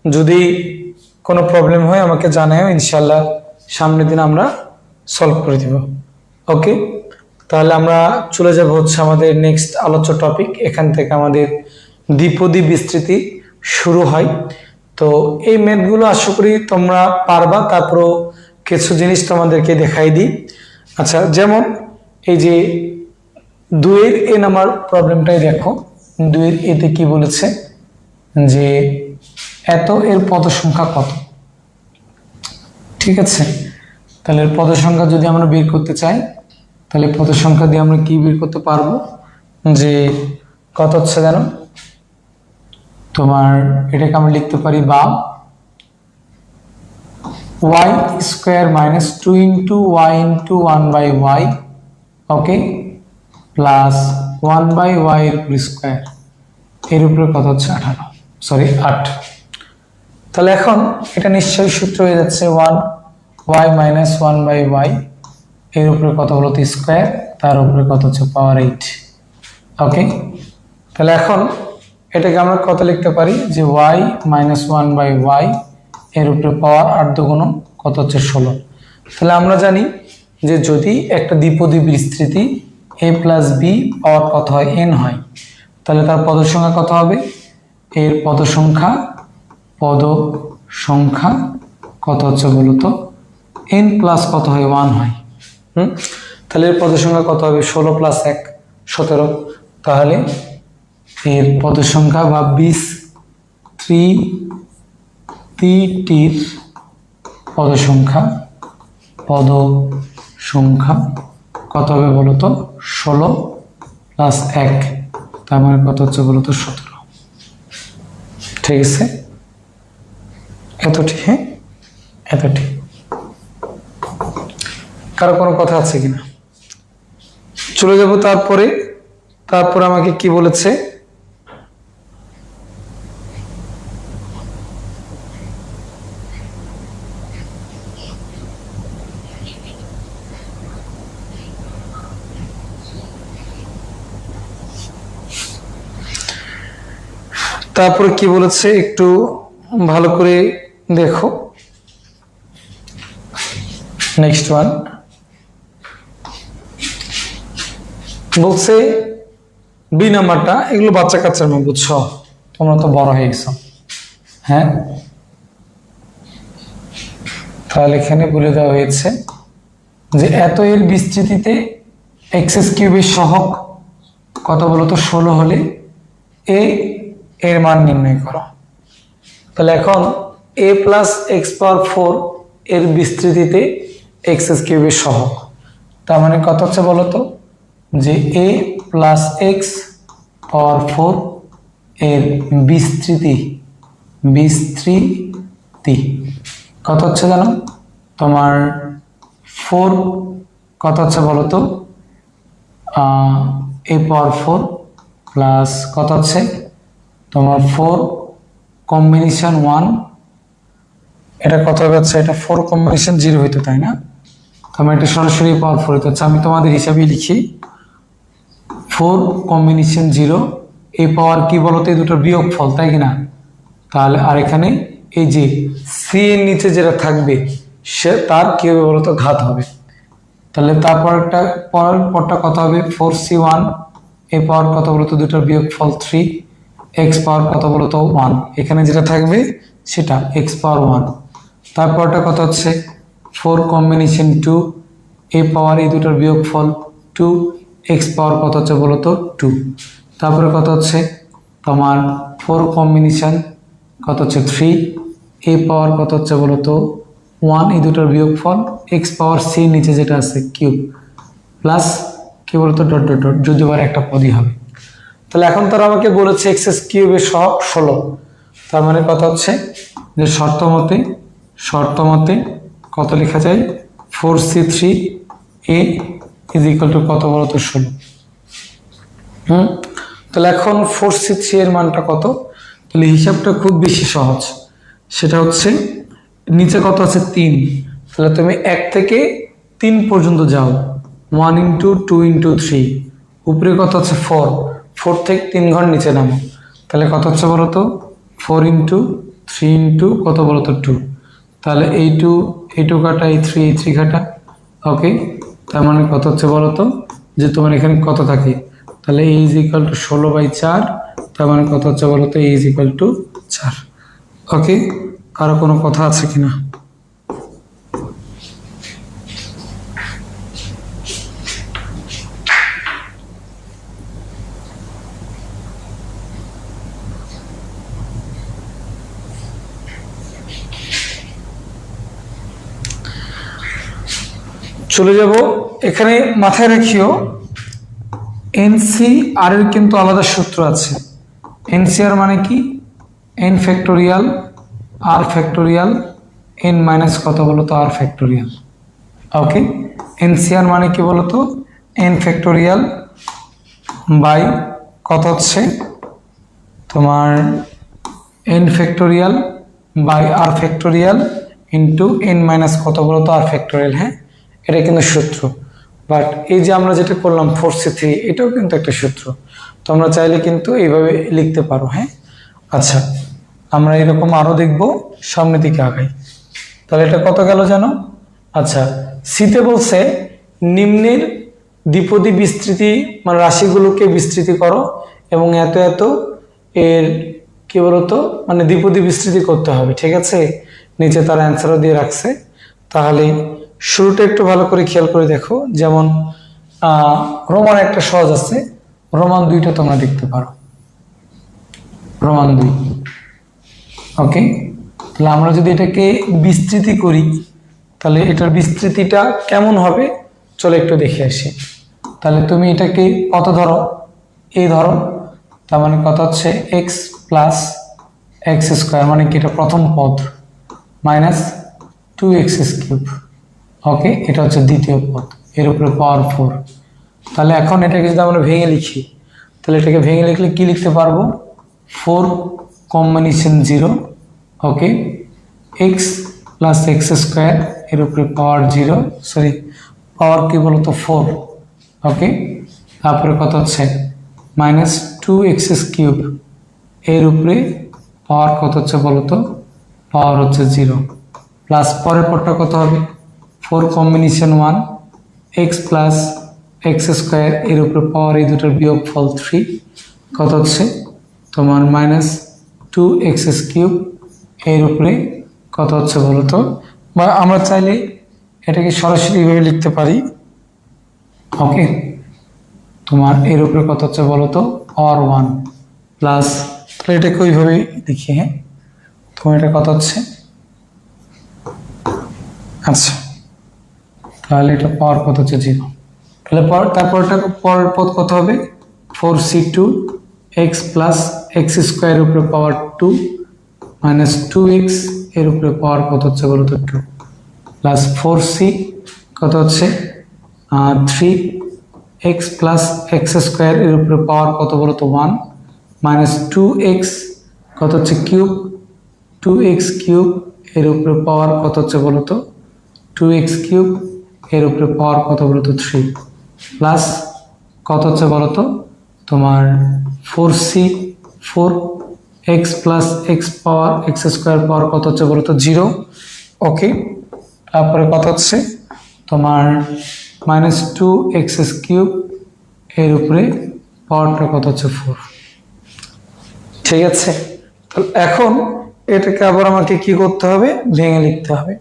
যদি কোনো প্রবলেম হয় আমাকে জানাও, ইনশাল্লাহ সামনের দিন আমরা সলভ করে দিব। ওকে, তাহলে আমরা চলে যাব হচ্ছে আমাদের নেক্সট আলোচ্য টপিক। এখান থেকে আমাদের দ্বিপদী বিস্তৃতি শুরু হয়। তো এই ম্যাথগুলো আশা করি তোমরা পারবা। তারপরও কিছু জিনিস তোমাদেরকে দেখাই দিই। আচ্ছা, যেমন এই যে 2-এর এ নাম্বার প্রবলেমটাই দেখো। 2-এর এতে কি বলেছে যে এত এর পদ সংখ্যা কত। ঠিক আছে, তাহলে এর পদ সংখ্যা যদি আমরা বের করতে চাই, তাহলে পদ সংখ্যা দিয়ে আমরা কি বের করতে পারবো, যে কত হচ্ছে জানো, তোমার এটাকে আমরা লিখতে পারি বা y square minus 2 into y into 1/y, ওকে, প্লাস 1/y এর স্কোয়ার, এর উপরে কত হচ্ছে 8। তাহলে এখন এটা নিশ্চয়ই সূত্র হয়ে যাচ্ছে 1y মাইনাস 1/y এর উপরে কত হলো স্কোয়ার, তার উপরে কত হচ্ছে পাওয়ার 8। ওকে, তাহলে এখন এটাকে আমরা কত লিখতে পারি, যে y মাইনাস 1/y এর উপরে পাওয়ার 8 দুগুণ কত হচ্ছে 16। তাহলে আমরা জানি যে যদি একটা দ্বিপদী বিস্তৃতি a প্লাস বি পাওয়ার কত হয়, n হয়, তাহলে তার পদ সংখ্যা কত হবে, এর পদ সংখ্যা কত হচ্ছে বলতো, n প্লাস কত হয় 1 হয়। তাহলে এর পদ সংখ্যা কত হবে, 16 প্লাস 1 17। তাহলে এর পদ সংখ্যা বা বিস্তৃতিটির পদ সংখ্যা কত হবে বলতো, 16 প্লাস 1, তার মানে কত হচ্ছে বলতো 17। ঠিক আছে, এত ঠিক? হ্যাঁ, এত ঠিক। কারো কোনো কথা আছে কিনা? চলে যাব তারপরে আমাকে কি বলেছে, একটু ভালো করে দেখো। নেক্সট ওয়ান বলছে 2 নাম্বারটা, এগুলো বাচ্চা কাচ্চার মেয়ে, বুঝছো, তোমরা তো বড় হয়ে গেছো। হ্যাঁ, তাহলে এখানে বলে দেওয়া হয়েছে যে এত এর বিস্তৃতিতে এক্স কিউবের সহগ কত বলতো 16 হলে এর মান নির্ণয় করো। তাহলে এখন a প্লাস এক্স পাওয়ার 4 এর বিস্তৃতিতে এক্স কিউবের সহগ, তার মানে কত হচ্ছে বলতো, যে a প্লাস এক্স পাওয়ার 4 এর বিস্তৃতি কত হচ্ছে জানো, তোমার 4 কত হচ্ছে বলতো, a পাওয়ার 4 প্লাস কত হচ্ছে তোমার 4 কম্বিনেশন 1, এটা কত হচ্ছে, এটা 4 কম্বিনেশন 0 হইতো, তাই না? তোমার এটা সরাসরি পাওয়ার 4 হইতে হচ্ছে, আমি তোমাদের হিসাবে লিখি 4 কম্বিনেশন 0, এই পাওয়ার কি বলতো, এই দুটোর বিয়োগ ফল, তাই কিনা? তাহলে আর এখানে এই যে সি এর নিচে যেটা থাকবে সে তার কি হবে বলতো, ঘাত হবে। তাহলে পরটা কত হবে, 4c1, এই পাওয়ার কত বলতো, দুটোর বিয়োগ ফল 3, এক্স পাওয়ার কত বলতো 1, এখানে যেটা থাকবে সেটা এক্স পাওয়ার 1। তারপরটা কত হচ্ছে 4 কম্বিনেশন 2, এই পাওয়ার এই দুটোর বিয়োগ ফল 2, এক্স পাওয়ার কত হচ্ছে বলতো 2। তারপরে কত হচ্ছে তোমার 4 কম্বিনেশন কত হচ্ছে 3, এই পাওয়ার কত হচ্ছে বলতো 1, এই দুটোর বিয়োগ ফল এক্স পাওয়ার সি নিচে যেটা আছে কিউব, প্লাস কি বলতো ডট ডট ডট, যদি বার একটা পদই হবে। তাহলে এখন তারা আমাকে বলেছে এক্স কিউবের সহগ 16, তার মানে কত হচ্ছে, যে শর্ত মতে কত লেখা যায়, 4c3a ইজ ইকুয়াল টু কত বলতো 16। তাহলে এখন 4c3 এর মানটা কত? তাহলে হিসাবটা খুব বেশি সহজ। সেটা হচ্ছে নিচে কত আছে 3, তাহলে তুমি 1 থেকে 3 পর্যন্ত যাও, 1 ইন্টু 2 ইন্টু 3, উপরে কত আছে 4, 4 থেকে 3 ঘর নিচে নামো, তাহলে কত হচ্ছে বলো তো 4 ইন্টু 3 ইন্টু কত বলো তো 2, তাহলে এই 2 কাটা, এই 3 কাটা, ওকে। তার মানে কত হচ্ছে বলো তো, যে তোমার এখানে কত থাকে, তাহলে a ইজ ইকুয়াল টু 16/4, তার মানে কত হচ্ছে বলো তো a ইজ ইকুয়াল টু 4। ওকে, কারো কোনো কথা আছে কিনা? চলে যাব, এখানে মাথায় রাখিও NCR এর কিন্তু আলাদা সূত্র আছে। NCR মানে কি? n factorial r factorial n minus কত বলতো r ফ্যাক্টোরিয়াল। ওকে, NCR মানে কি বলতো n ফ্যাক্টোরিয়াল বাই কত হচ্ছে তোমার n factorial by r factorial into n minus কত বলতো r ফ্যাক্টোরিয়াল। হ্যাঁ, এটা কিন্তু সূত্র, বাট এই যে আমরা যেটা করলাম 4c3, এটাও কিন্তু একটা সূত্র, তোমরা চাইলে কিন্তু এইভাবে লিখতে পারো। হ্যাঁ, আচ্ছা, আমরা এরকম আরো দেখব, সামনের দিকে আগাই। তাহলে এটা কত গেল জানো? আচ্ছা, সিতে বলছে নিম্নের দ্বিপদী বিস্তৃতি মানে রাশিগুলোকে বিস্তৃতি করো এবং এত এত এর কি বলতো মানে দ্বিপদী বিস্তৃতি করতে হবে। ঠিক আছে, নিচে তার অ্যান্সারও দিয়ে রাখছে। তাহলে শুরুটা একটু ভালো করে খেয়াল করে দেখো, যেমন রোমান একটা সহজ আছে, রোমান 2টা তোমরা দেখতে পারো, রোমান 2। ওকে, তাহলে আমরা যদি এটাকে বিস্তৃতি করি তাহলে এটার বিস্তৃতিটা কেমন হবে চলো একটু দেখে আসি। তাহলে তুমি এটাকে কত ধরো, এই ধরো, তার মানে কত হচ্ছে এক্স প্লাস এক্স স্কোয়ার, মানে কি এটা প্রথম পদ, মাইনাস 2x³ ওকে, এটা হচ্ছে দ্বিতীয় পদ, এর উপরে পাওয়ার 4। তাহলে এখন এটাকে যদি আমরা ভেঙে লিখি, তাহলে এটাকে ভেঙে লিখলে কি লিখতে পারবো, 4 কম্বিনেশন 0, ওকে, এক্স প্লাস এক্স স্কোয়ার এর উপরে পাওয়ার 0, সরি পাওয়ার কি বলতো 4, ওকে, তারপরে কত হচ্ছে মাইনাস 2x³ এর উপরে পাওয়ার কত হচ্ছে বলতো, পাওয়ার হচ্ছে 0, প্লাস পরের পরটা কত হবে 4 combination 1 x plus x square এর উপরে পাওয়ার এই দুটোর বিয়োগফল 3, কত হচ্ছে তোমার মাইনাস 2x³ এর উপরে কত হচ্ছে বলতো, বা আমরা চাইলে এটাকে সরাসরি এইভাবে লিখতে পারি। ওকে, তোমার এর উপরে কত হচ্ছে বলতো পাওয়ার 1 প্লাস, তাহলে এটাকে ওইভাবে লিখি। হ্যাঁ, তোমার এটা কত হচ্ছে, আচ্ছা, তাহলে এটা পাওয়ার কত হচ্ছে 0, তাহলে তারপরটা পরের পদ কত হবে 4c2 x plus x square এর উপরে পাওয়ার 2 মাইনাস 2x এর উপরে পাওয়ার কত হচ্ছে বলতো 2 প্লাস 4c কত হচ্ছে 3x প্লাস এক্স স্কোয়ার এর উপরে পাওয়ার কত বলতো 1 মাইনাস 2x কত হচ্ছে কিউব, 2x³ এর উপরে পাওয়ার কত হচ্ছে বলতো 2x³ এর উপরে পাওয়ার কত বলতো 3 প্লাস কত হচ্ছে বলতো তোমার 4x plus x power x square পাওয়ার কত হচ্ছে বলতো 0, ওকে, তারপরে কত হচ্ছে তোমার মাইনাস 2x³ এর উপরে পাওয়ারটা কত হচ্ছে 4। ঠিক আছে, তাহলে এখন এটাকে আবার আমাকে কি করতে হবে, ভেঙে লিখতে হবে।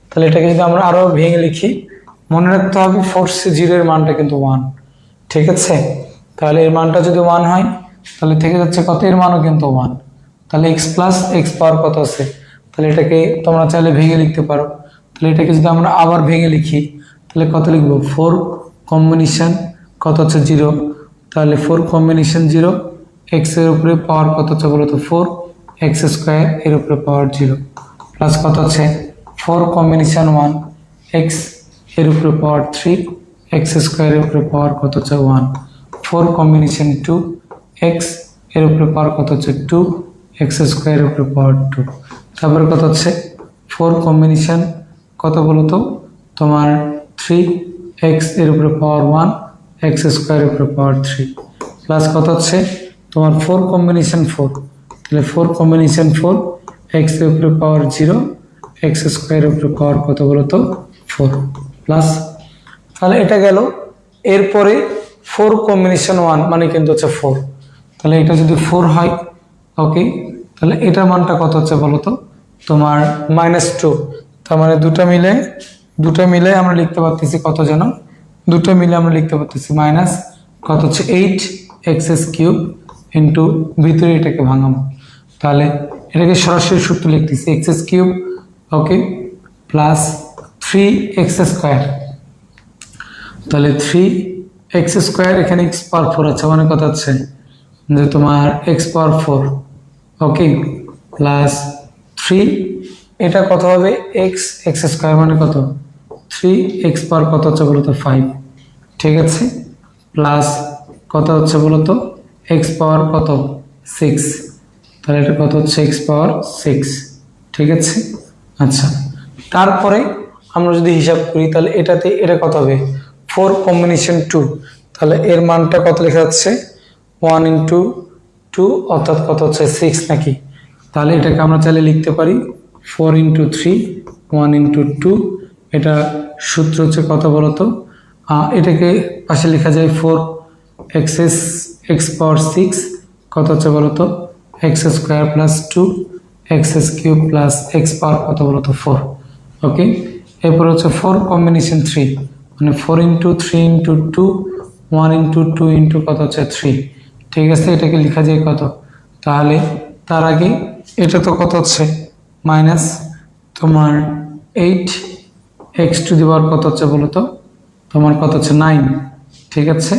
তাহলে এটাকে যদি আমরা আরো ভেঙে লিখি, মনে রাখতে হবে 4c0 এর মানটা কিন্তু 1। ঠিক আছে, তাহলে এর মানটা যদি 1 হয় তাহলে থেকে যাচ্ছে কত, এর মানও কিন্তু 1, তাহলে x প্লাস এক্স পাওয়ার কত আছে, তাহলে এটাকে তোমরা চাইলে ভেঙে লিখতে পারো। তাহলে এটাকে যদি আমরা আবার ভেঙে লিখি তাহলে কত লিখবো 4 কম্বিনেশন কত হচ্ছে 0, তাহলে 4 কম্বিনেশন 0 এক্স এর উপরে পাওয়ার কত হচ্ছে বলতো 4 এক্স স্কোয়ার এর উপরে পাওয়ার 0 প্লাস কত হচ্ছে 4 কম্বিনেশন 1 এক্স এর উপরে পাওয়ার 3 এক্স স্কোয়ার এর উপরে পাওয়ার কত হচ্ছে 1, 4 কম্বিনেশন 2 এক্স এর উপরে পাওয়ার কত হচ্ছে 2 এক্স স্কোয়ারের উপরে পাওয়ার 2। তারপরে কত হচ্ছে 4 কম্বিনেশন কত বলো তো তোমার 3 এক্স এর উপরে পাওয়ার 1 এক্স স্কোয়ারের উপরে পাওয়ার 3 প্লাস কত হচ্ছে তোমার 4 কম্বিনেশন 4, তাহলে 4 কম্বিনেশন 4 এক্স এর উপরে পাওয়ার 0 এক্স স্কোয়ারের উপরে পাওয়ার কত বলো তো 4 প্লাস, তাহলে এটা গেল। এরপরে 4 কম্বিনেশন 1 মানে কিন্তু হচ্ছে 4, তাহলে এটা যদি 4 হয় ওকে, তাহলে এটার মানটা কত হচ্ছে বলো তো তোমার -2। তার মানে দুটো মিলে আমরা লিখতে পারতেছি কত যেন, দুটো মিলে আমরা লিখতে পারতেছি মাইনাস কত হচ্ছে 8 এক্স কিউব ইন্টু ভিতরে এটাকে ভাঙাবো, তাহলে এটাকে সরাসরি সূত্র লিখতেছি এক্স কিউব ওকে প্লাস 3 এক্স স্কোয়ার, তাহলে 3 এক্স স্কোয়ার এখানে এক্স পাওয়ার 4 আছে মানে কত হচ্ছে যে তোমার এক্স পাওয়ার 4 ওকে প্লাস 3 এটা কত হবে এক্স স্কোয়ার মানে কত 3 এক্স পাওয়ার কত হচ্ছে বলো তো 5, ঠিক আছে, প্লাস কত হচ্ছে বলো তো এক্স পাওয়ার কত 6, তাহলে এটা কত হচ্ছে এক্স পাওয়ার 6, ঠিক আছে। আচ্ছা, তারপরে আমরা যদি হিসাব করি তাহলে এটাতে এটা কত হবে 4 কম্বিনেশন 2, তাহলে এর মানটা কত লেখা যাচ্ছে 1 ইন্টু 2 অর্থাৎ কত হচ্ছে 6 নাকি, তাহলে এটাকে আমরা চাইলে লিখতে পারি 4 ইন্টু 3 1 ইন্টু 2, এটা সূত্র হচ্ছে কত বলতো এটাকে পাশে লেখা যায় 4 এক্স পাওয়ার 6 কত হচ্ছে বলতো x square plus 2 x cube plus x power কত বলতো 4 ওকে। এরপর হচ্ছে 4 কম্বিনেশন 3 মানে 4 ইন্টু 3 ইন্টু 2 1 ইন্টু 2 ইন্টু কত হচ্ছে 3, ঠিক আছে, এটাকে লেখা যায় কত, তাহলে তার আগে এটা তো কত হচ্ছে মাইনাস তোমার 8 এক্স টু দি পাওয়ার কত হচ্ছে বলো তো তোমার কত হচ্ছে 9, ঠিক আছে,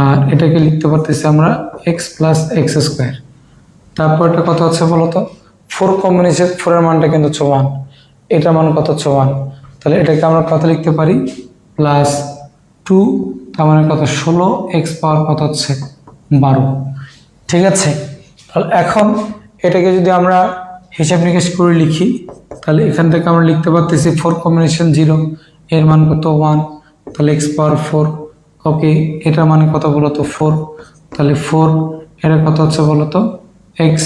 আর এটাকে লিখতে পারতেছি আমরা এক্স প্লাস এক্স স্কোয়ার, তারপর এটা কত হচ্ছে বলো তো 4 কম্বিনেশন 4 এর মানটা কিন্তু হচ্ছে 1, এটা মান কত হচ্ছে 1, তাহলে এটাকে আমরা কত লিখতে পারি প্লাস 2, তার মানে কত 16 এক্স পাওয়ার কত হচ্ছে 12, ঠিক আছে। তাহলে এখন এটাকে যদি আমরা হিসাব নিকেশ করে লিখি তাহলে এখান থেকে আমরা লিখতে পারতেছি 4 কম্বিনেশন 0 এর মান কত 1, তাহলে এক্স পাওয়ার 4 ওকে, এটার মানে কত বলতো 4, তাহলে 4 এটা কত হচ্ছে বলতো এক্স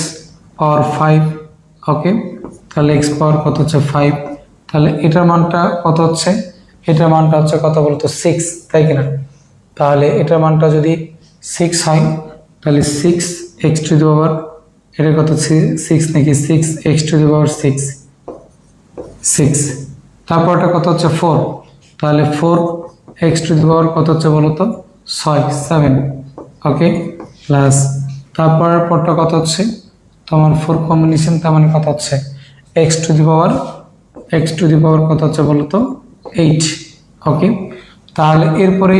পাওয়ার 5 ওকে, তাহলে এক্স পাওয়ার কত হচ্ছে 5, তাহলে এটার মানটা কত হচ্ছে এটার মানটা হচ্ছে কত বলতো 6, তাই কিনা, তাহলে এটার মানটা যদি 6 হয় তাহলে 6 এক্স টু দি পাওয়ার এটা কত 6 নাকি 6 এক্স টু দি পাওয়ার 6, তারপরটা কত হচ্ছে 4, তাহলে 4 এক্স টু দি পাওয়ার কত হচ্ছে বলতো 7 ওকে প্লাস তারপরের পরটা কত হচ্ছে তোমার 4 কম্বিনেশন, তার মানে কত হচ্ছে এক্স টু দি পাওয়ার কত হচ্ছে বলতো 8 ওকে, তাহলে এরপরে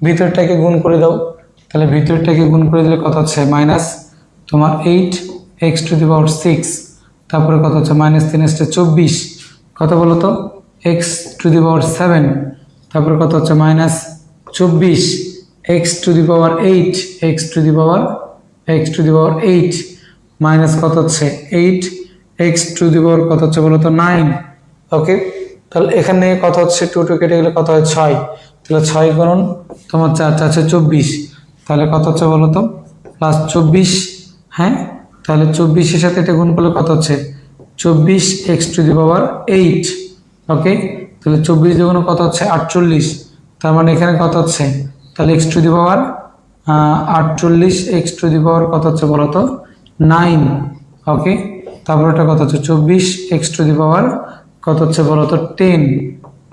ভিতরটাকে গুণ করে দাও, তাহলে ভিতরটাকে গুণ করে দিলে কত হচ্ছে মাইনাস তোমার 8 এক্স টু দি পাওয়ার 6, তারপরে কত হচ্ছে মাইনাস 3 আসছে 24 কত বলতো এক্স টু দি পাওয়ার 7, তারপরে কত হচ্ছে minus 24 x to the power 8 x to the power 8 minus কত হচ্ছে 8 এক্স টু দি পাওয়ার কত হচ্ছে বলতো 9 ওকে, তাহলে এখানে কত হচ্ছে 2 কেটে গেলে কত হয় 6, তাহলে 6 গুণন তোমার 4 আছে 24, তাহলে কত হচ্ছে বলতো প্লাস 24, হ্যাঁ, তাহলে 24 এর সাথে এটা গুণ করলে কত হচ্ছে 24 এক্স টু দি পাওয়ার 8 ওকে, তাহলে 24 দ্বিগুণ কত হচ্ছে 48, তার মানে এখানে কত হচ্ছে তাহলে x to the power 48 x to the power কত হচ্ছে বলতো 9 ওকে, তারপর এটা কত হচ্ছে 24 এক্স টু দি পাওয়ার কত হচ্ছে বলতো 10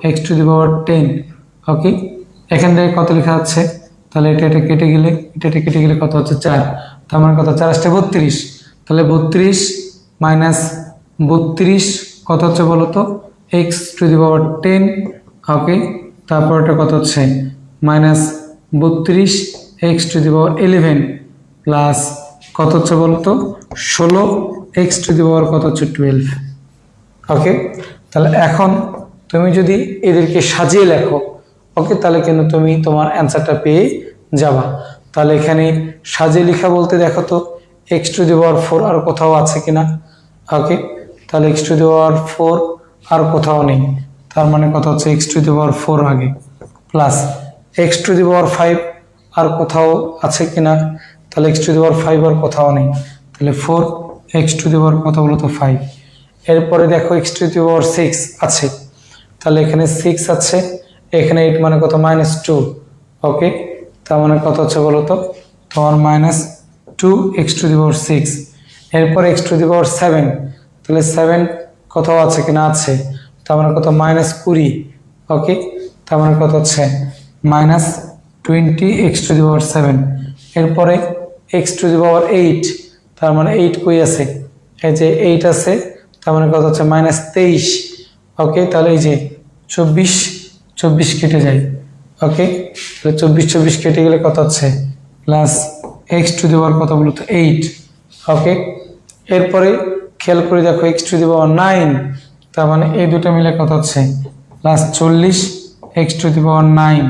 এক্স টু দি পাওয়ার 10 ওকে, এখান থেকে কত লেখা আছে তাহলে এটা কেটে গেলে কত হচ্ছে 4, তার মানে কত 4 আসছে 32, তাহলে 32 মাইনাস 32 কত হচ্ছে বলতো এক্স টু দি পাওয়ার 10 ওকে, তারপর এটা কত হচ্ছে minus 32 x to the power 11 plus কত হচ্ছে বলতো 16 এক্স টু দি পাওয়ার কত হচ্ছে 12 ওকে। তাহলে এখন তুমি যদি এদেরকে সাজিয়ে লেখো ওকে, তাহলে কিন্তু তুমি তোমার অ্যান্সারটা পেয়ে যাবা। তাহলে এখানে সাজিয়ে লেখা বলতে দেখো তো x⁴ আর কোথাও আছে কিনা। ওকে, তাহলে x⁴ আর কোথাও নেই, তার মানে কথা হচ্ছে x⁴ আগে, প্লাস x⁵ আর কোথাও আছে কিনা, তাহলে x⁵ আর কোথাও নেই, তাহলে 4 x⁴ কত বলতো 5। এরপরে দেখো x⁶ আছে, তাহলে এখানে 6 আছে, এখানে 8 মানে কত -2। ওকে, তার মানে কত হচ্ছে বলতো তোমার -2 x⁶। এরপর x⁷, তাহলে 7 কোথাও আছে কিনা, আছে, তার মানে কত -20। ওকে, তার মানে কত হচ্ছে -20 x⁷। এরপরে x⁸, তার মানে 8 কই আছে, এই যে 8 আছে, তার মানে কত হচ্ছে -23। ওকে, তাহলে এই যে 24 কেটে যায়। ওকে, তাহলে 24 কেটে গেলে কত হচ্ছে প্লাস x⁴ কত বলতো 8। ওকে, এরপরে খেয়াল করে দেখো x⁹, তার মানে এই দুটো মিলে কত হচ্ছে প্লাস 40 x⁹।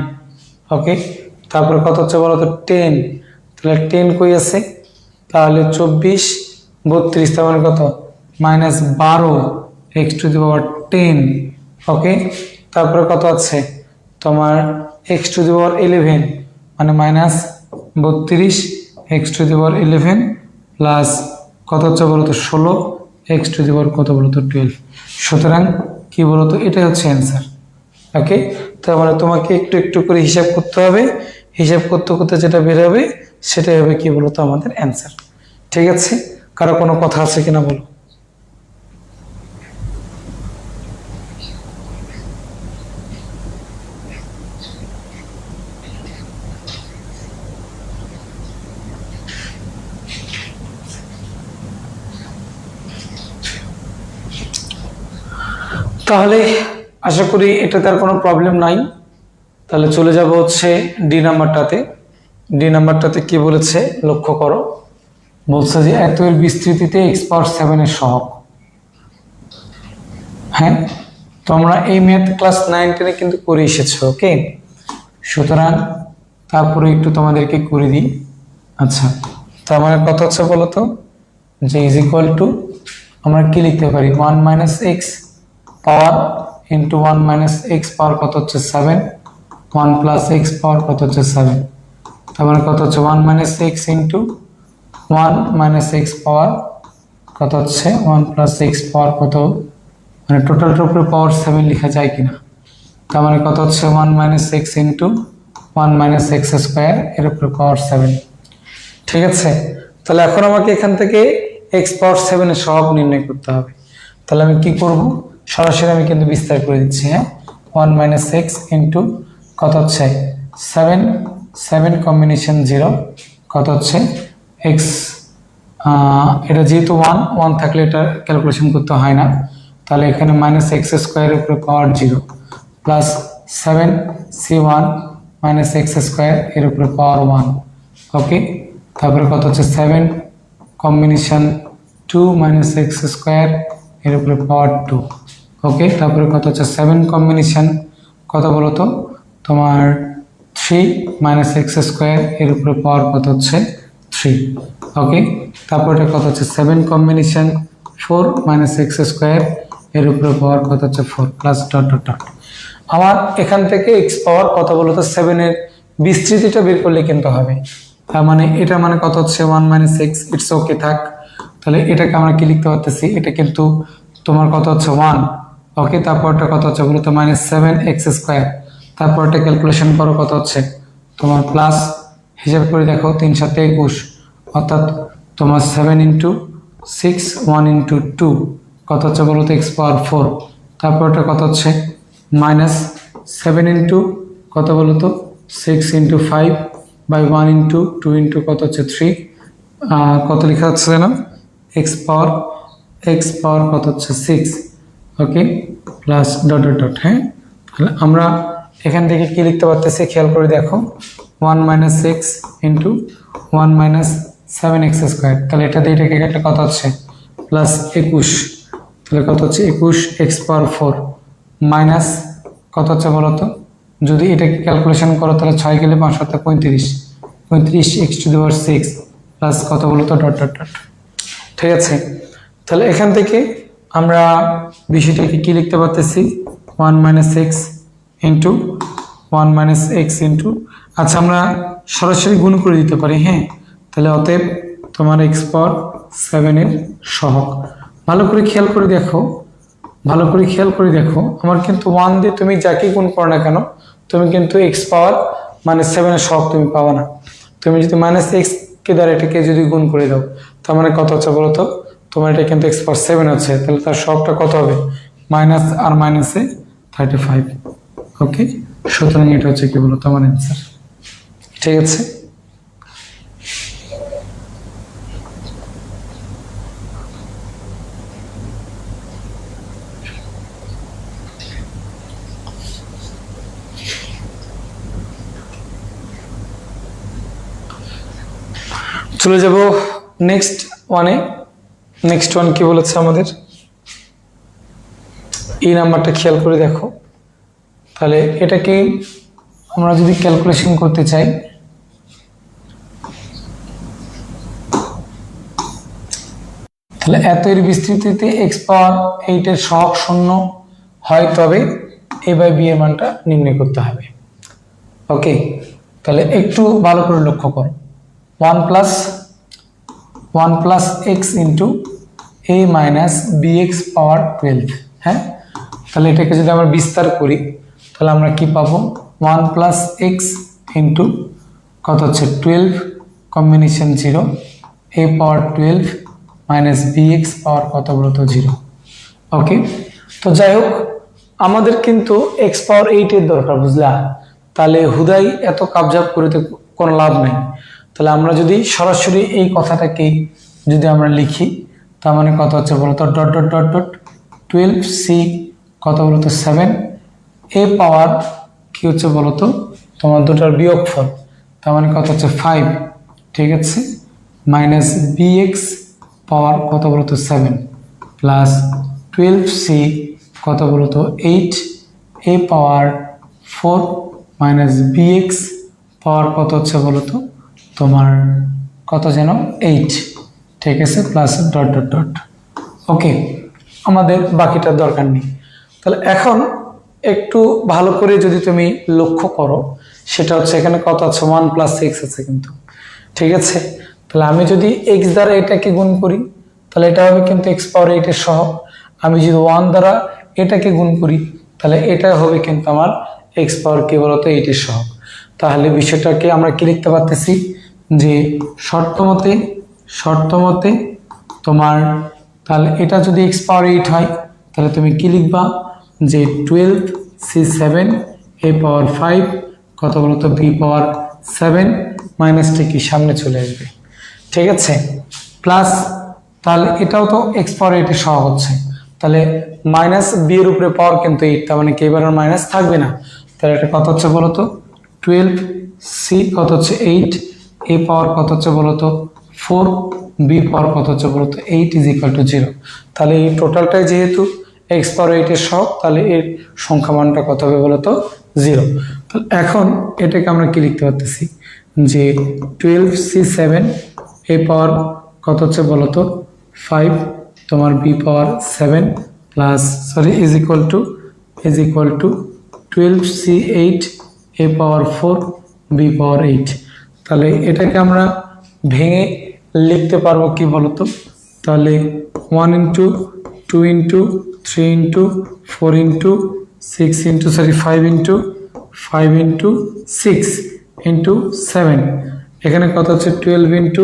ওকে, তারপরে কত হচ্ছে বলতো 10, তাহলে 10 কই আছে, তাহলে 24 32, তার মানে কত -12 x⁻10। ওকে, তারপরে কত আছে তোমার x⁻11, মানে -32 x⁻11 প্লাস কত হচ্ছে বলতো 16 x⁻, কত বলতো 12। সুতরাং কি বলতো, এটাই হচ্ছে অ্যান্সার। ওকে, তার মানে তোমাকে একটু একটু করে হিসাব করতে হবে, হিসাব করতে করতে যেটা বের হবে সেটাই হবে কি বলতো আমাদের অ্যান্সার। ঠিক আছে, কারো কোনো কথা আছে কিনা বলো। তাহলে আশা করি এটাতে আর কোনো প্রবলেম নাই। তাহলে চলে যাব হচ্ছে ডি নাম্বারটাতে। ডি নাম্বারটাতে কি বলেছে লক্ষ্য করো, বলছে যে এত এর বিস্তৃতিতে x⁻7 এর সহগ। হ্যাঁ, তোমরা এই ম্যাথ ক্লাস 9-10 কিন্তু করে এসেছো। ওকে, সুতরাং তারপরে একটু তোমাদেরকে করে দিই। আচ্ছা, তার মানে কত হচ্ছে বলতো যে ইজ ইকুয়াল টু আমরা কি লিখতে পারি 1 - x পাওয়ার ইন্টু 1 - x পাওয়ার কত হচ্ছে 7, 1 + x পাওয়ার কত হচ্ছে 7, তার মানে কত হচ্ছে 1 - x ইন্টু 1 - x পাওয়ার কত হচ্ছে 1 + x পাওয়ার কত, মানে টোটালটার উপরে পাওয়ার 7 লেখা যায় কিনা, তার মানে কত হচ্ছে 1 - x ইন্টু 1 - x², এর উপরে পাওয়ার 7। ঠিক আছে, তাহলে এখন আমাকে এখান থেকে x⁻7 এর সহগ নির্ণয় করতে হবে। তাহলে আমি কি করব, সরাসরি আমি কিন্তু বিস্তার করে দিচ্ছি। হ্যাঁ, 1 - x ইন্টু কত হচ্ছে 7, 7 কম্বিনেশন 0 কত হচ্ছে x, এটা যেহেতু 1 থাকলে এটা ক্যালকুলেশন করতে হয় না, তাহলে এখানে -x² এর উপরে পাওয়ার 0 প্লাস 7 c1 -x² এর উপরে পাওয়ার 1। ওকে, তারপরে কত হচ্ছে 7 কম্বিনেশন 2 -x² এর উপরে পাওয়ার 2। ওকে, তারপরে কত হচ্ছে 7 কম্বিনেশন কত বলো তো তোমার 3 -x² এর উপরে পাওয়ার কত হচ্ছে 3। ওকে, তারপর এটা কত হচ্ছে 7 কম্বিনেশন 4 -x² এর উপরে পাওয়ার কত হচ্ছে 4 প্লাস ডট ডট ডট। আমার এখান থেকে এক্স পাওয়ার কত বলো তো 7 এর বিস্তৃতিটা বের করলে কিন্তু হবে। তার মানে এটা মানে কত হচ্ছে 1 - x, ইটস ওকে থাক। তাহলে এটাকে আমরা কি লিখতে পারতেছি, এটা কিন্তু তোমার কত হচ্ছে 1। ওকে, তারপরটা কত হচ্ছে বলো তো -7x², তারপরটা ক্যালকুলেশন করো কত হচ্ছে তোমার প্লাস, হিসাব করে দেখো 3 × 7 = 21, অর্থাৎ তোমার 7 × 6 1 × 2 কত হচ্ছে বলো তো x⁻4, তারপরটা কত হচ্ছে -7 × কত বলো তো 6 × 5 বাই 1 × 2 × কত হচ্ছে 3, কত লেখা হচ্ছে যেন x পাওয়ার কত হচ্ছে 6। ওকে, প্লাস ডট ডট ডট। হ্যাঁ, তাহলে আমরা এখান থেকে কি লিখতে পারতেছি খেয়াল করে দেখো 1 - x ইন্টু 1 - 7x², তাহলে এটাতে এটাকে একটা কত হচ্ছে প্লাস 21, তাহলে কত হচ্ছে 21 x⁻4 মাইনাস কত হচ্ছে বলো তো, যদি এটাকে ক্যালকুলেশন করো তাহলে 6 গেলে 5 × 7 = 35, 35x⁶ প্লাস কত বলো তো ডট ডট ডট। ঠিক আছে, তাহলে এখান থেকে আমরা বিষয়টাকে কি লিখতে পারতেছি 1 - x ইন্টু 1 - x ইন্টু, আচ্ছা আমরা সরাসরি গুণ করে দিতে পারি। হ্যাঁ, তাহলে অতএব তোমার x⁴ এর সহগ। ভালো করে খেয়াল করে দেখো, ভালো করে খেয়াল করে দেখো, আমার কিন্তু 1 দিয়ে তুমি যাকে গুণ করো না কেন তুমি কিন্তু x⁻⁻7 এর সহগ তুমি পাবা না। তুমি যদি -x কে দ্বারা এটাকে যদি গুণ করে দাও তার মানে কত হচ্ছে বলো তো, তোমার এটা কিন্তু x⁻7 আছে, তাহলে তার সহগটা কত হবে মাইনাস আর মাইনাসে 35। ওকে, সুতরাং এটা হচ্ছে কি বলো তোমার অ্যান্সার। ঠিক আছে, চলে যাব নেক্সট ওয়ানে। নেক্সট ওয়ান কি বলেছে আমাদের, এই নাম্বারটা খেয়াল করে দেখো। তাহলে এটাকে আমরা যদি ক্যালকুলেশন করতে চাই, তাহলে এত এর বিস্তৃতিতে x⁸ এর সহগ 0 হয় তবে a/b এর মানটা নির্ণয় করতে হবে। ওকে, তাহলে একটু ভালো করে লক্ষ্য করো, 1 plus x into a minus bx⁻12। হ্যাঁ, তাহলে এটাকে যদি আমরা বিস্তার করি তাহলে আমরা কি পাবো 1 প্লাস x ইন্টু কত হচ্ছে 12 কম্বিনেশন 0 a⁻12 মাইনাস bx পাওয়ার কত বলতো 0। ওকে, তো যাই হোক আমাদের কিন্তু x⁸ এর দরকার, বুঝলা? তাহলে হুদাই এত কাবজাব করে তো কোনো লাভ নেই। তাহলে আমরা যদি সরাসরি এই কথাটাকে যদি আমরা লিখি তার মানে কত হচ্ছে বলতো dot dot dot dot 12c কত বলতো 7 a পাওয়ার কি হচ্ছে বলতো তোমার দুটার বিয়োগফল, তার মানে কত হচ্ছে 5। ঠিক আছে, মাইনাস bx পাওয়ার কত বলতো 7 প্লাস 12c কত বলতো 8 a পাওয়ার 4 মাইনাস bx পাওয়ার কত হচ্ছে বলতো তোমার কত যেন 8। ঠিক আছে, প্লাস ডট ডট ডট। ওকে, আমাদের বাকিটার দরকার নেই। তাহলে এখন একটু ভালো করে যদি তুমি লক্ষ্য করো, সেটা হচ্ছে এখানে কত আছে 1 প্লাস x আছে কিন্তু। ঠিক আছে, তাহলে আমি যদি x দ্বারা এটাকে গুণ করি তাহলে এটা হবে কিন্তু x⁸ এর সহগ। আমি যদি 1 দ্বারা এটাকে গুণ করি তাহলে এটা হবে কিন্তু আমার x⁸ কি বলতো 8 এর সহগ। তাহলে বিষয়টাকে আমরা কি লিখতে পারতেছি যে শর্ত মতে তোমার, তাহলে এটা যদি x⁸ হয় তাহলে তুমি কি লিখবা যে 12c7 a⁻5 কত বলতো b⁻7 মাইনাসটা কি সামনে চলে আসবে। ঠিক আছে, প্লাস তাহলে এটাও তো x⁸ এর সহগ হচ্ছে, তাহলে মাইনাস b এর উপরে পাওয়ার কিন্তু 8, তার মানে কি এবার আর মাইনাস থাকবে না। তাহলে এটা কত হচ্ছে বলতো 12c কত হচ্ছে 8 a পাওয়ার কত হচ্ছে বলতো 4 b পাওয়ার কত হচ্ছে বলতো 8 = 0। তাহলে এই টোটালটাই যেহেতু x⁸ এর সহগ, তাহলে এর সংখ্যা মানটা কত হবে বলতো 0। তাহলে এখন এটাকে আমরা কি লিখতে পারতেছি যে 12c7 a পাওয়ার কত হচ্ছে বলতো 5 তোমার b⁻7 plus is equal two 12c8 a⁻4 b⁻8। তাহলে এটাকে আমরা ভেঙে লিখতে পারবো কি বলতো, তাহলে 1 into 2 into 3 into 4 into 6 into 5 into 5 into 6 into 7, এখানে কত হচ্ছে 12 ইন্টু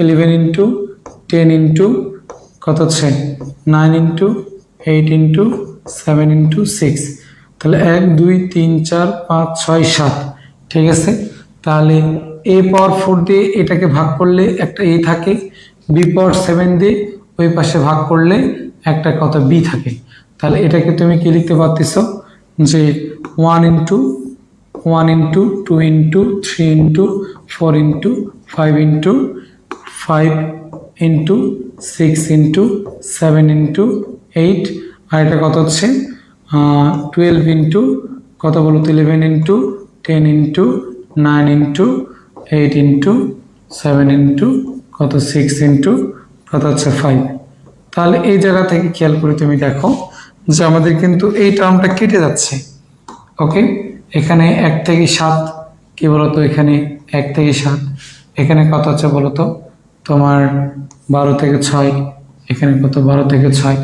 11 ইন্টু 10 ইন্টু কত হচ্ছে 9 ইন্টু 8 ইন্টু 7 ইন্টু 6। তাহলে 1 2 3 4 5 6 7। ঠিক আছে, তাহলে a⁻4 দিয়ে এটাকে ভাগ করলে একটা a থাকে, b⁻7 দিয়ে ওই পাশে ভাগ করলে একটা কত b থাকে। তাহলে এটাকে তুমি কি লিখতে পারতেছো যে 1 into 2 into 3 into 4 into 5 into 5 into 6 into 7 into 8, আর এটা কত হচ্ছে 12 ইন্টু কত বলো 11 into 10 into 9 into 8 into 7 into কত 6 ইন্টু কত হচ্ছে 5। তাহলে এই জায়গা থেকে খেয়াল করে তুমি দেখো যে আমাদের কিন্তু এই টার্মটা কেটে যাচ্ছে। ওকে, এখানে 1 থেকে 7 কি বলতো, এখানে 1 থেকে 7, এখানে কত হচ্ছে বলতো তোমার 12 থেকে 6, এখানে কত 12 থেকে 6।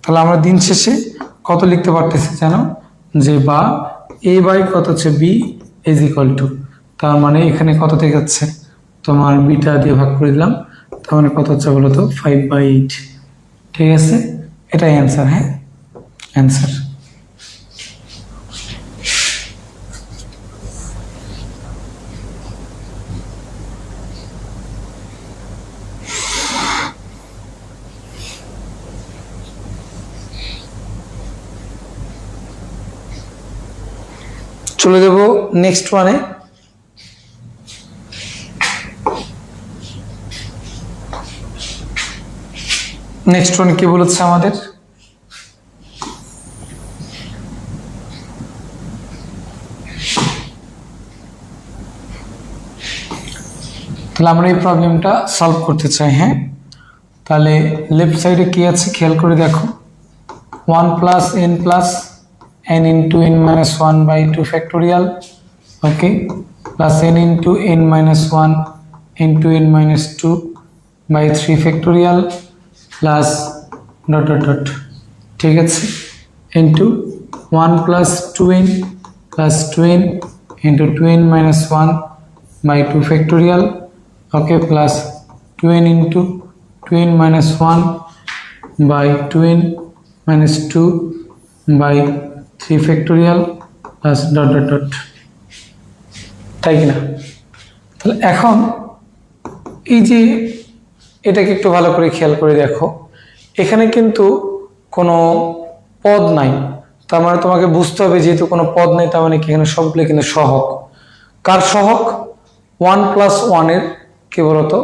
তাহলে আমরা দিন শেষে কত লিখতে পারতেছি জানো, যে বা a বাই কত হচ্ছে b ইজ ইকুয়াল টু, তার মানে এখানে কত থেকে যাচ্ছে তোমার বিটা দিয়ে ভাগ করে দিলাম, তার মানে কত হচ্ছে বলতো 5/8। ঠিক আছে, এটাই অ্যান্সার। হ্যাঁ, অ্যান্সার। চলে যাব নেক্সট ওয়ানে। নেক্সট ওয়ান কি বলেছে আমাদের, তাহলে আমরা এই প্রবলেমটা সলভ করতে চাই। হ্যাঁ, তাহলে লেফট সাইডে কি আছে খেয়াল করে দেখো, 1 plus n into n minus 1 by 2 factorial, okay, plus n into n minus 1 into n minus 2 by 3 factorial plus dot dot dot. ঠিক আছে, into 1 plus 2n plus 2n into 2n minus 1 by 2 factorial, okay, plus 2n into 2n minus 1 by 2n minus 2 by 3 factorial plus dot dot dot. তাই কিনা? তাহলে এখন এই যে এটাকে একটু ভালো করে খেয়াল করে দেখো, এখানে কিন্তু কোনো পদ নাই, তার মানে তোমাকে বুঝতে হবে যেহেতু কোনো পদ নেই তার মানে কি এখানে সবগুলো কিন্তু সহগ। কার সহগ? 1 প্লাস 1 এর কি বলতো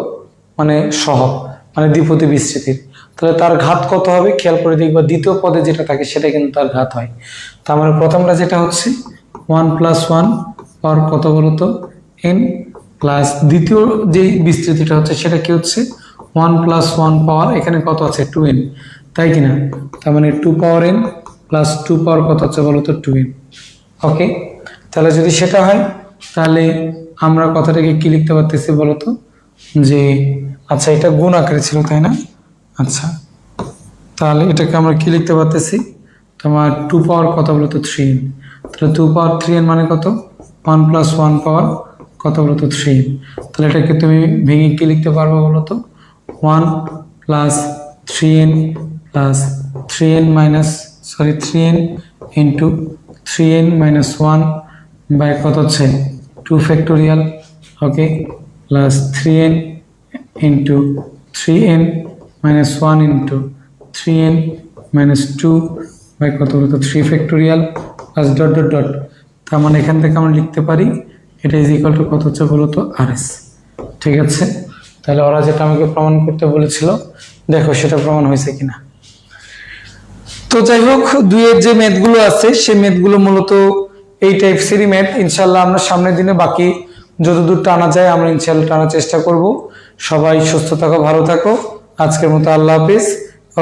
মানে সহগ, মানে দ্বিপদী বিস্তৃতির। তাহলে তার ঘাত কত হবে খেয়াল করে দেখবা, দ্বিতীয় পদে যেটা থাকে সেটা কিন্তু তার ঘাত হয়। তার মানে প্রথমটা যেটা হচ্ছে 1 প্লাস 1 পাওয়ার কত বলতো n, প্লাস দ্বিতীয় যে বিস্তৃতিটা হচ্ছে সেটা কি হচ্ছে 1 প্লাস 1 পাওয়ার এখানে কত আছে 2n, তাই কিনা? তার মানে 2 পাওয়ার n প্লাস 2 পাওয়ার কত হচ্ছে বলতো 2n। ওকে, তাহলে যদি সেটা হয় তাহলে আমরা কথাটাকে কি লিখতে পারতেছি বলতো, যে আচ্ছা এটা গুণ আকারে ছিল তাই না? আচ্ছা, তাহলে এটাকে আমরা কি লিখতে পারতেছি, তোমার 2 পাওয়ার কত বলতো 3n। তাহলে 2 পাওয়ার 3n মানে কত 1 প্লাস 1 পাওয়ার কত বলতো 3n। তাহলে এটাকে তুমি ভেঙে কি লিখতে পারবে বলতো 1 plus 3n plus 3n minus 3n into 3n minus 1 by কত হচ্ছে 2 factorial, okay, plus 3n into 3n minus 1 into 3n minus 2 by কত বলতো 3 factorial plus dot dot dot. তার মানে এখান থেকে আমরা লিখতে পারি এটা ইজ ইকুয়াল টু কত হচ্ছে বলতো RS। ঠিক আছে, তাহলে ওরা যেটা আমাকে প্রমাণ করতে বলেছিল দেখো সেটা প্রমাণ হয়েছে কিনা। তো যাই হোক, দুইয়ের যে ম্যাথগুলো আছে সেই ম্যাথগুলো মূলত এই টাইপসেরই ম্যাথ। ইনশাল্লাহ আমরা সামনের দিনে বাকি যতদূর টানা যায় আমরা ইনশাল্লাহ টানার চেষ্টা করব। সবাই সুস্থ থাকো, ভালো থাকো। আজকের মতো আল্লাহ হাফিজ।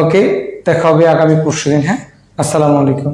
ওকে, দেখা হবে আগামী পরশুদিন। হ্যাঁ, আসসালামু আলাইকুম।